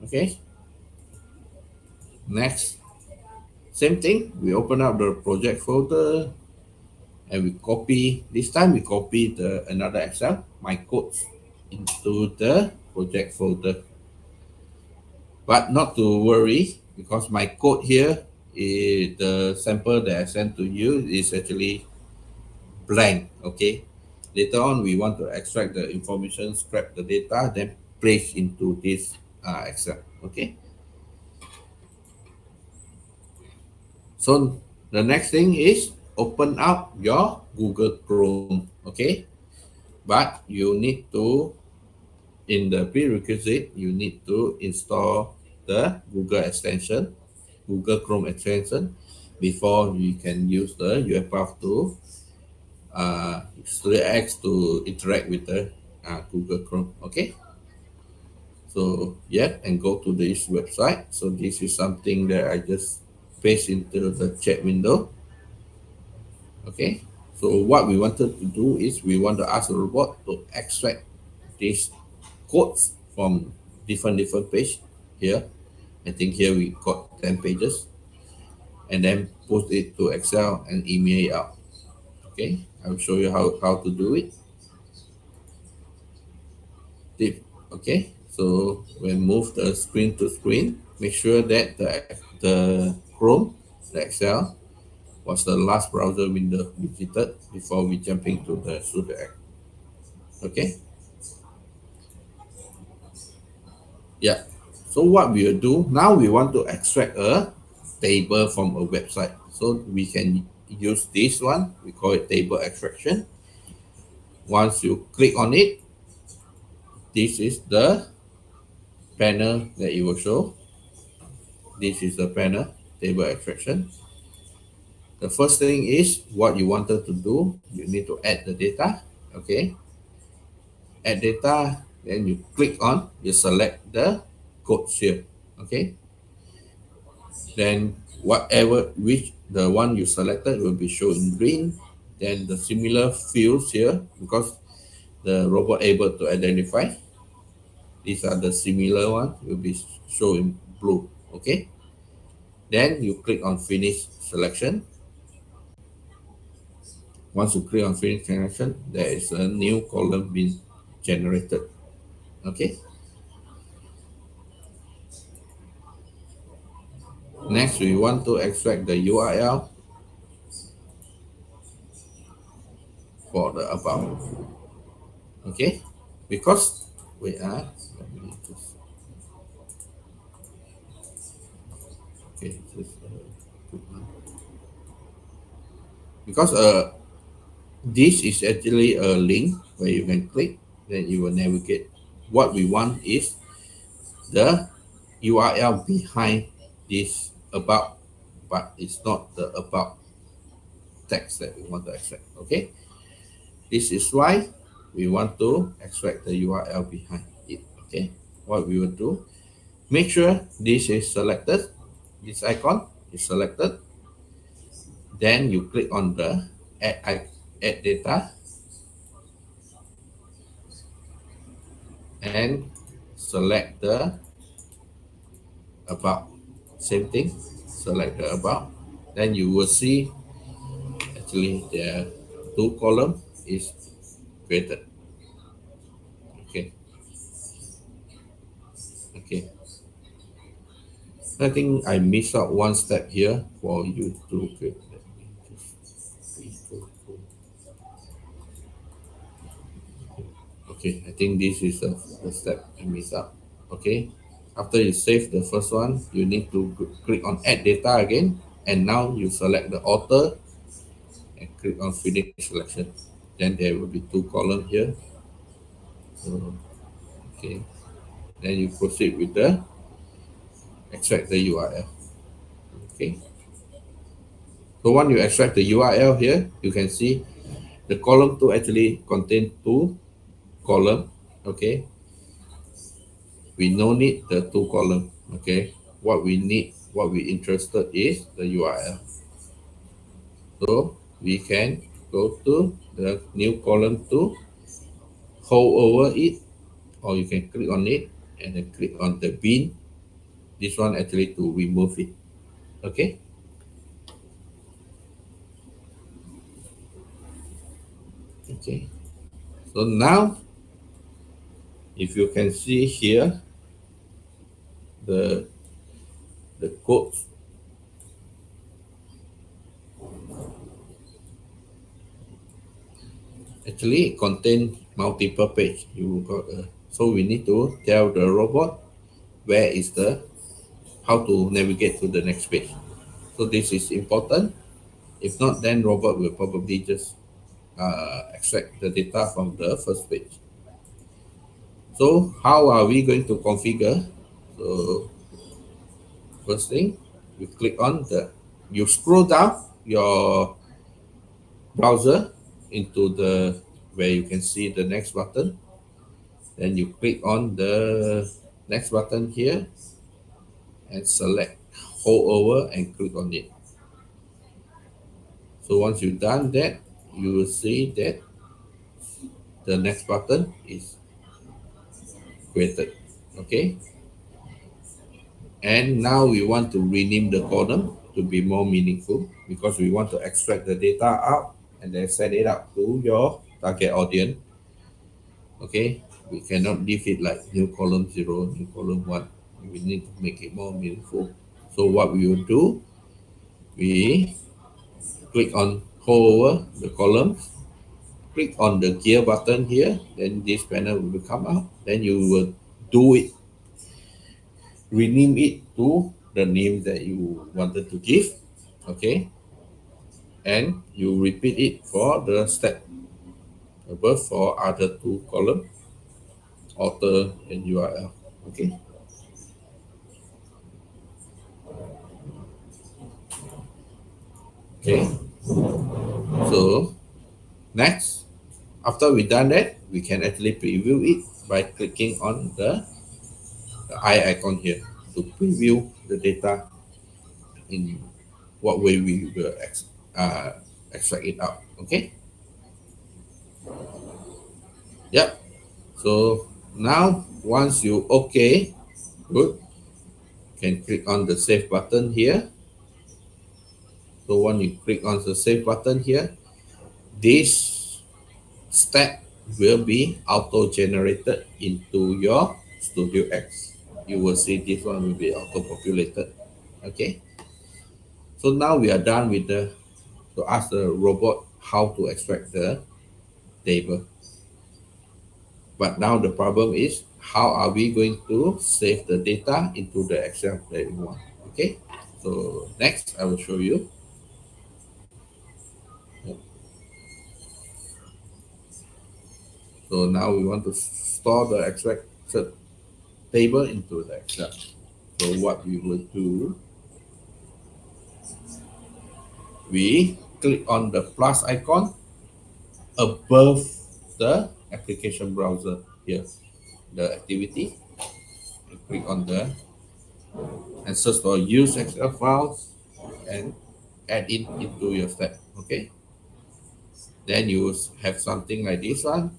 Okay. Next, same thing. We open up the project folder and we copy. This time we copy the another Excel, my codes, into the project folder. But not to worry because my code here is the sample that I sent to you is actually blank. Okay. Later on, we want to extract the information, scrap the data, then place into this Excel. Okay. So the next thing is open up your Google Chrome. Okay. But you need to, in the prerequisite, you need to install the Google extension, Google Chrome extension, before you can use the Uipath to Studio X to interact with the Google Chrome. Okay. So yeah, and go to this website. So this is something that I just paste into the chat window. Okay. So what we wanted to do is we want to ask the robot to extract these codes from different page here. I think here we got 10 pages and then post it to Excel and email it out. Okay. I will show you how to do it. Okay. So when move the screen to screen, make sure that the Chrome, the Excel, was the last browser window visited before we jump into the Studio X. Okay. Yeah. So what we will do now, we want to extract a table from a website. So we can use this one. We call it table extraction. Once you click on it, this is the panel that it will show. This is the panel, table extraction. The first thing is what you wanted to do. You need to add the data. Okay. Add data. Then you click on, you select the codes here. Okay. Then whatever which the one you selected will be shown in green. Then the similar fields here, because the robot able to identify, these are the similar one, will be shown in blue. Okay. Then you click on finish selection. Once you click on finish selection, there is a new column being generated. Okay. Next, we want to extract the URL for the above. Okay. because we are, okay, because this is actually a link where you can click, then you will navigate. What we want is the URL behind this about, but it's not the about text that we want to extract. Okay, this is why we want to extract the URL behind it. Okay, what we will do, make sure this is selected, this icon is selected, then you click on the add data and select the about. Same thing, select the about, then you will see actually the two column is created. Okay, okay. I think I missed out one step here for you to create. Okay, I think this is the step I missed out. Okay, after you save the first one, you need to click on add data again, and now you select the author and click on finish selection. Then there will be two columns here. So, okay, then you proceed with the extract the URL. Okay, so when you extract the URL here, you can see the column 2 actually contain two column. Okay, we no need the two column. Okay, what we need, what we interested is the URL. So we can go to the new column 2, hold over it, or you can click on it and then click on the bin. This one actually to remove it. Okay, okay. So now, if you can see here, the code actually contain multiple page. You got so we need to tell the robot where is the how to navigate to the next page. So this is important. If not, then robot will probably just extract the data from the first page. So how are we going to configure? So first thing, you click on you scroll down your browser into the where you can see the next button. Then you click on the next button here and select, hold over and click on it. So once you've done that, you will see that the next button is created. Okay, and now we want to rename the column to be more meaningful because we want to extract the data out and then send it out to your target audience. Okay, we cannot leave it like new column 0, new column 1. We need to make it more meaningful. So what we will do, we click on hold over the columns, click on the gear button here, then this panel will come out. Then you will do it, rename it to the name that you wanted to give. Okay, and you repeat it for the step above for other two columns, author and URL. Okay, okay. So next, after we done that, we can actually preview it by clicking on the eye icon here to preview the data in what way we will extract it out. Okay. Yep. So now once you okay, good, can click on the save button here. So when you click on the save button here, this step will be auto generated into your Studio X. You will see this one will be auto populated. Okay. So now we are done with to ask the robot how to extract the table. But now the problem is, how are we going to save the data into the Excel that we want? Okay, so next I will show you. So now we want to store the extracted table into the Excel. So what we will do, we click on the plus icon above the application browser here, the activity, and click on the and search for use Excel files and add it into your step. Okay, then you will have something like this one.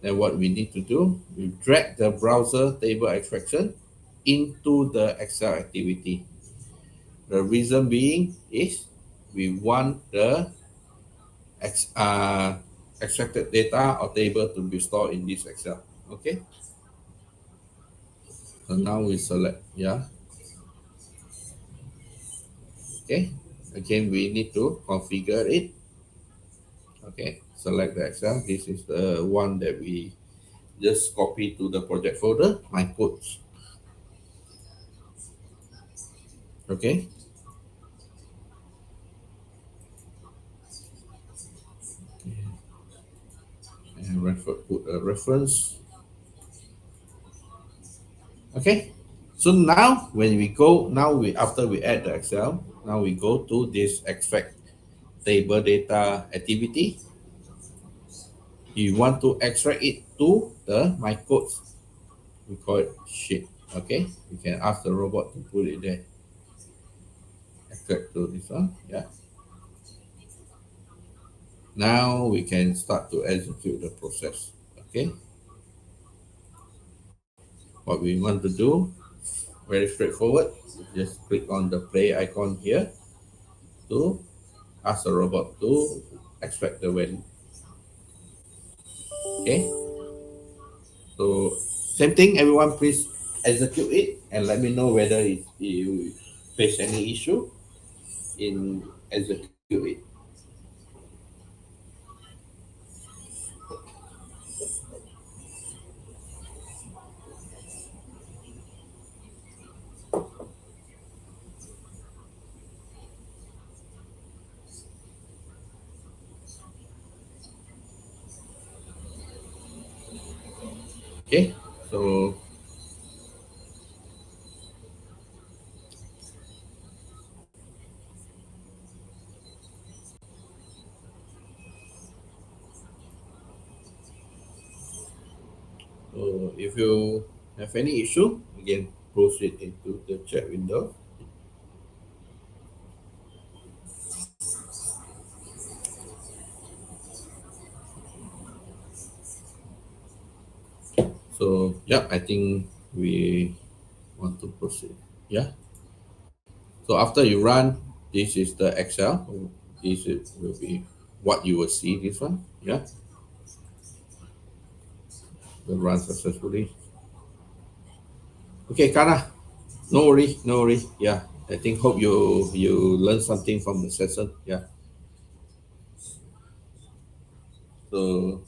Then what we need to do, we drag the browser table extraction into the Excel activity. The reason being is we want the ex, uh, extracted data or table to be stored in this Excel. Okay, so now we select, yeah. Okay, again we need to configure it. Okay, select the Excel. This is the one that we just copy to the project folder, my codes. Okay, and put a reference. Okay, so now when we go, now we after we add the Excel, now we go to this extract table data activity. You want to extract it to the my codes. We call it sheet. Okay, you can ask the robot to put it there. Extract to this one. Yeah. Now we can start to execute the process. Okay. What we want to do, very straightforward. Just click on the play icon here to ask the robot to extract the value. Okay. So same thing, everyone please execute it and let me know whether you face any issue in execute it. Okay. So if you have any issue, again proceed into the chat window. So yeah, I think we want to proceed. Yeah. So after you run, this is the Excel. Will be what you will see. This one. Yeah. Will run successfully. Okay, Kana. No worry, no worry. Yeah. I think hope you learn something from the session. Yeah. So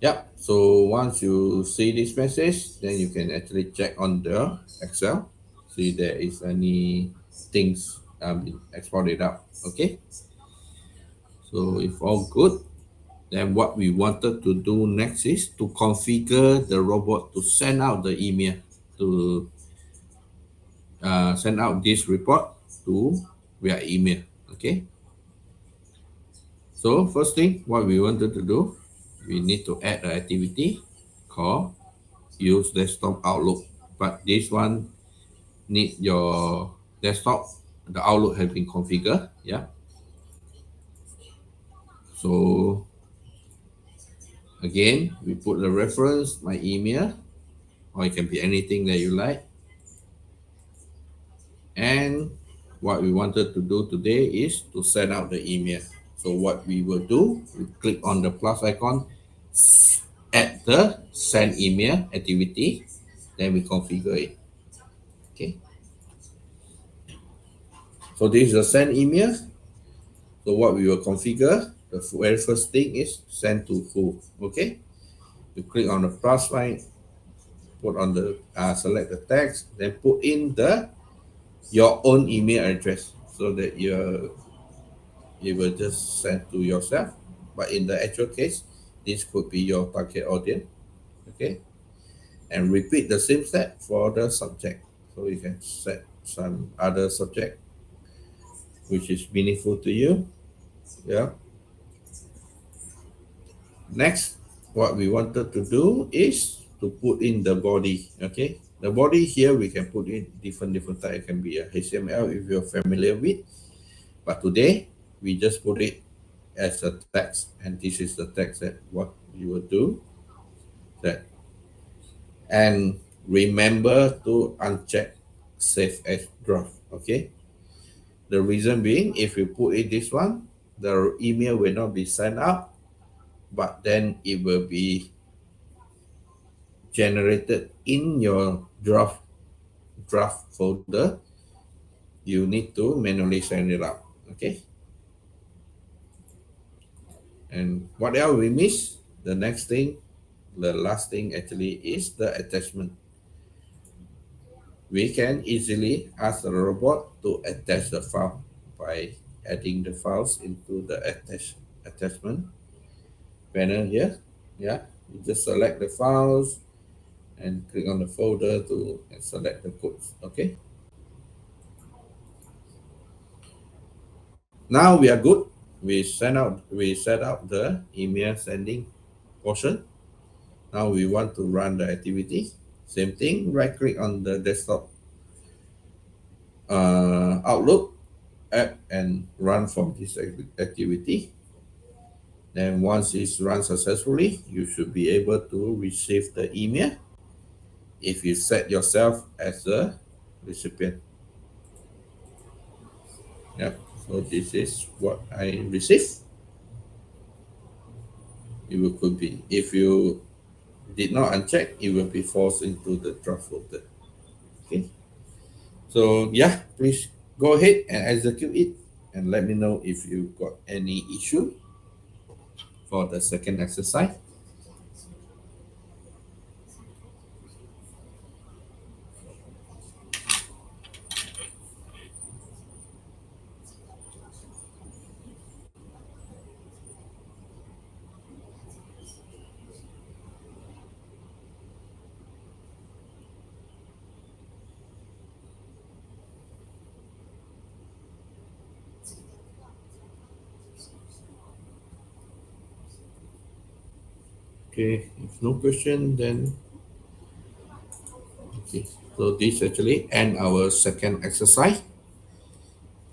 yeah. So once you see this message, then you can actually check on the Excel, see there is any things been exported out. Okay. So if all good, then what we wanted to do next is to configure the robot to send out the email to send out this report to via email. Okay. So first thing, what we wanted to do, we need to add an activity called use desktop Outlook. But this one need your desktop, the Outlook has been configured. Yeah. So again, we put the reference, my email, or it can be anything that you like. And what we wanted to do today is to send out the email. So what we will do, we click on the plus icon, add the send email activity, then we configure it. Okay. So this is the send email. So what we will configure, the very first thing is send to who. Okay, you click on the plus sign, put on the select the text, then put in the your own email address so that you will just send to yourself. But in the actual case, this could be your target audience. Okay, and repeat the same step for the subject. So you can set some other subject which is meaningful to you. Yeah. Next, what we wanted to do is to put in the body. Okay, the body here we can put in different type. It can be a HTML if you're familiar with, but today we just put it as a text, and this is the text that what you will do. That, and remember to uncheck save as draft. Okay, the reason being, if you put in this one, the email will not be sent out, but then it will be generated in your draft folder. You need to manually send it out. Okay, and what else we miss? The next thing, the last thing actually, is the attachment. We can easily ask the robot to attach the file by adding the files into the attachment panel here. Yeah, you just select the files and click on the folder to and select the codes. Okay, now we are good. We set up the email sending portion. Now we want to run the activity. Same thing, right click on the desktop Outlook app and run from this activity. Then once it's run successfully, you should be able to receive the email if you set yourself as a recipient. Yep. So this is what I received. It will could be, if you did not uncheck, it will be forced into the draft folder. Okay. So yeah, please go ahead and execute it and let me know if you got any issue for the second exercise. Okay, if no question, then okay. So this actually end our second exercise.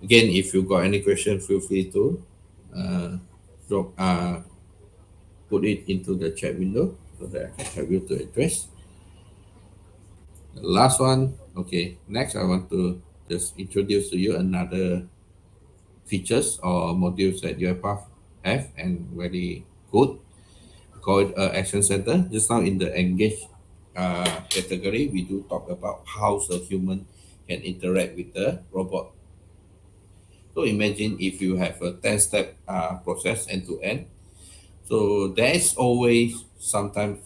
Again, if you got any question, feel free to uh, drop put it into the chat window so that I can help you to address. The last one. Okay, next I want to just introduce to you another features or modules that Uipath have and very good. Called Action Center. Just now in the engage category, we do talk about how the human can interact with the robot. So imagine if you have a 10-step process end to end. So there's always sometimes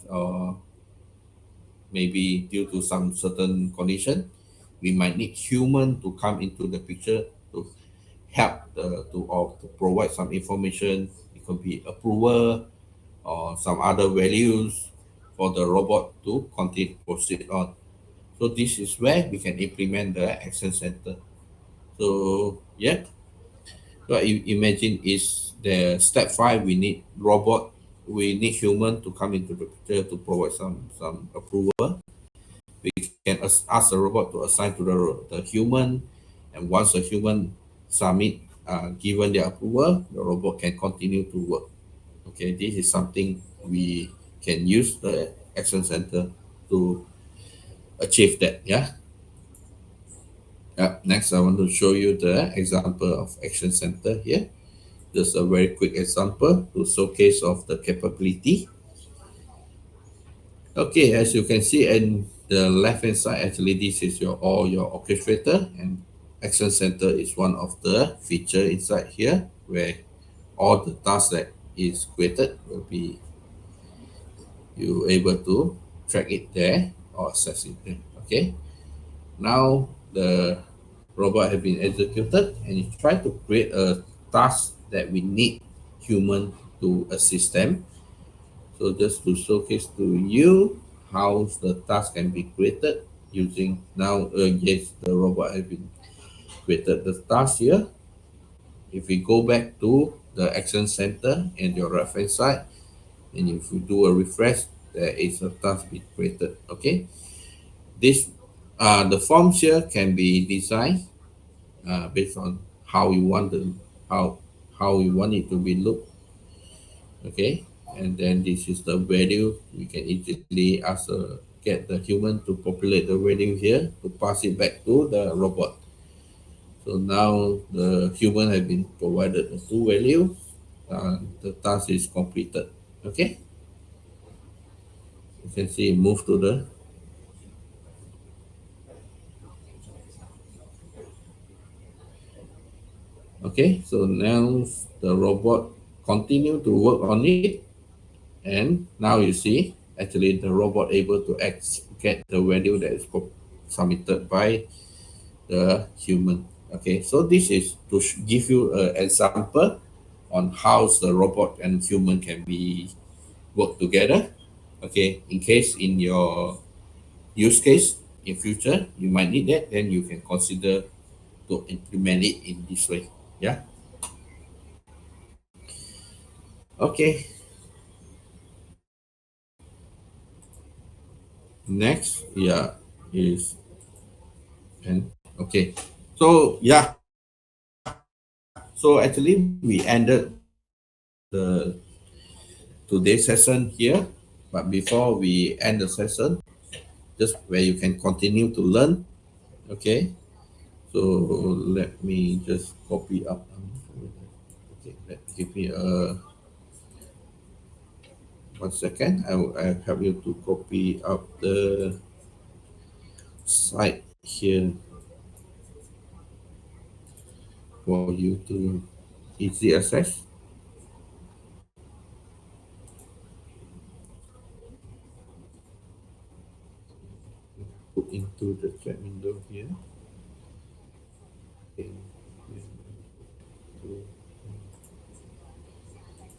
maybe due to some certain condition, we might need human to come into the picture to help to provide some information. It could be approval or some other values for the robot to continue proceed on. So this is where we can implement the action center. So yeah, so imagine is the step 5, we need robot, we need human to come into the picture to provide some approval. We can ask the robot to assign to the human, and once the human submit given their approval, the robot can continue to work. Okay, this is something we can use the action center to achieve that. Yeah. Next, I want to show you the example of action center here. Just a very quick example to showcase of the capability. Okay, as you can see in the left hand side, actually this is all your orchestrator, and action center is one of the feature inside here where all the tasks that is created will be you able to track it there or access it there. Okay. Now the robot has been executed and you try to create a task that we need human to assist them. So just to showcase to you how the task can be created using now, yes, the robot has been created the task here. If we go back to the action center and your reference side, and if you do a refresh, there is a task being created. Okay, this the forms here can be designed based on how you want the how how you want it to be looked. Okay, and then this is the value. We can easily ask get the human to populate the value here to pass it back to the robot. So now the human have been provided the two values. The task is completed. Okay, you can see move to the. Okay, so now the robot continue to work on it, and now you see actually the robot able to get the value that is submitted by the human. Okay, so this is to give you an example on how the robot and human can be work together. Okay, in case in your use case in future you might need that, then you can consider to implement it in this way. Yeah. Okay. Next, yeah, is and okay. So yeah, so actually we ended the today's session here. But before we end the session, just where you can continue to learn. Okay. So let me just copy up. Okay, give me a 1 second. I'll help you to copy up the site here for you to easy access. Put into the chat window here. Okay.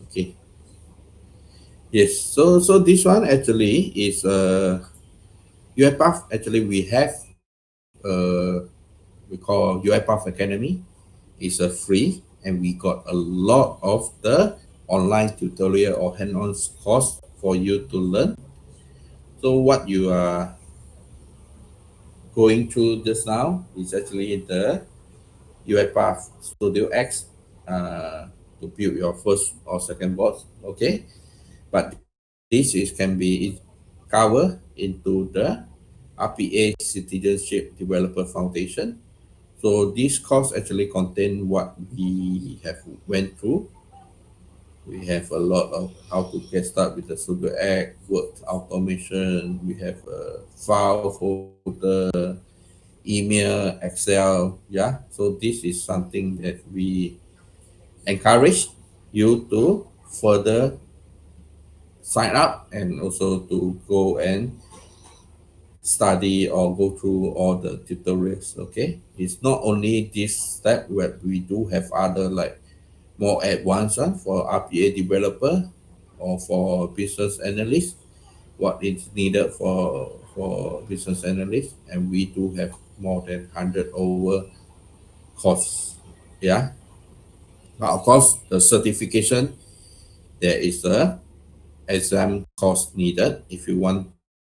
Okay. Yes. So this one actually is Uipath. Actually, we have we call Uipath Academy. It's a free, and we got a lot of the online tutorial or hand-on course for you to learn. So what you are going through just now is actually the Uipath Studio X to build your first or second board. Okay, but this is can be covered into the RPA Citizenship Developer Foundation. So this course actually contain what we have went through. We have a lot of how to get started with the Studio X, word automation. We have a file folder, email, Excel. Yeah. So this is something that we encourage you to further sign up and also to go and study or go through all the tutorials. Okay, it's not only this step where we do have other like more advanced one for RPA developer or for business analyst, what is needed for business analyst, and we do have more than 100 over course. Yeah, but of course the certification, there is a exam course needed if you want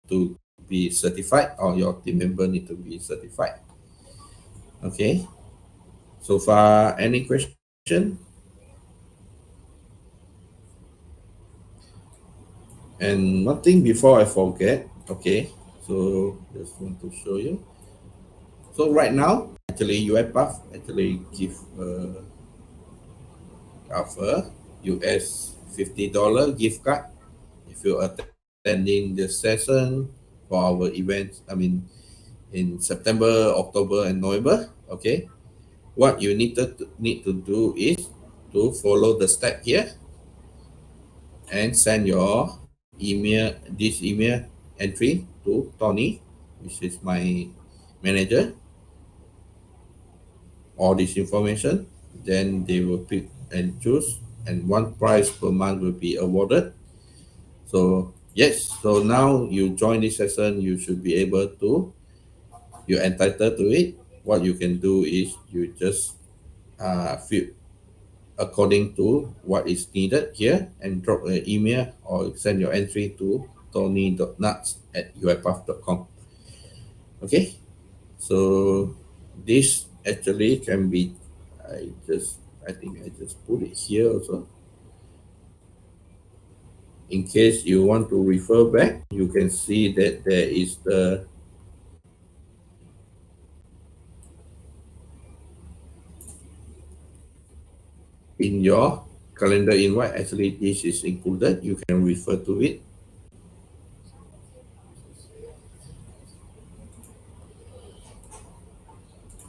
to be certified or your team member need to be certified. Okay, so far any question? And one thing before I forget, okay, so just want to show you. So right now, actually UiPath actually give offer US $50 gift card if you're attending the session for our events. I mean, in September, October, and November. Okay, what you need to do is to follow the step here and send your email, this email entry to Tony, which is my manager, all this information. Then they will pick and choose, and one prize per month will be awarded. So yes, so now you join this session, you should be able to, you're entitled to it. What you can do is you just fill according to what is needed here and drop an email or send your entry to tony.nuts@uipath.com. Okay, so this actually can be, I think I just put it here also. In case you want to refer back, you can see that there is the in your calendar invite. Actually, this is included. You can refer to it.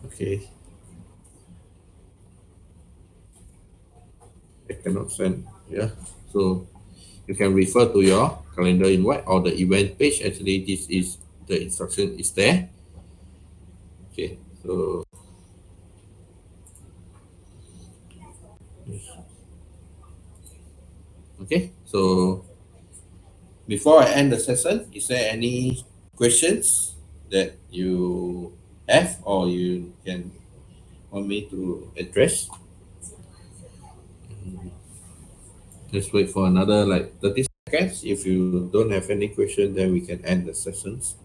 Okay, I cannot send. Yeah, so you can refer to your calendar invite or the event page. Actually, this is the instruction is there. Okay, so okay, so before I end the session, is there any questions that you have or you can want me to address? Let's wait for another like 30 seconds. If you don't have any question, then we can end the sessions.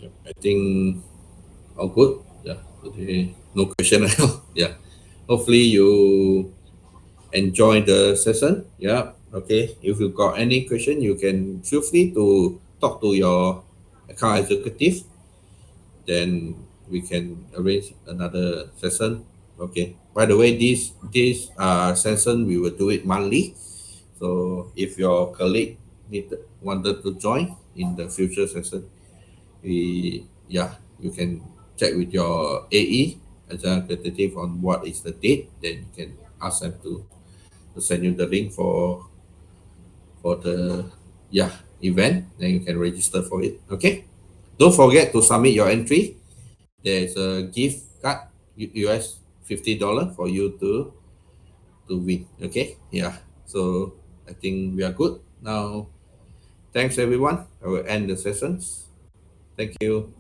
Yep, I think all good. Yeah, today no question at all. Yeah, hopefully you enjoy the session. Yeah, okay. If you got any question, you can feel free to talk to your account executive. Then we can arrange another session. Okay. By the way, this session we will do it monthly. So if your colleague wanted to join in the future session, we yeah you can check with your AE as an executive on what is the date. Then you can ask them to send you the link for the yeah event. Then you can register for it. Okay. Don't forget to submit your entry. There's a gift card, US $50 for you to win. Okay, yeah. So I think we are good now. Thanks everyone. I will end the sessions. Thank you.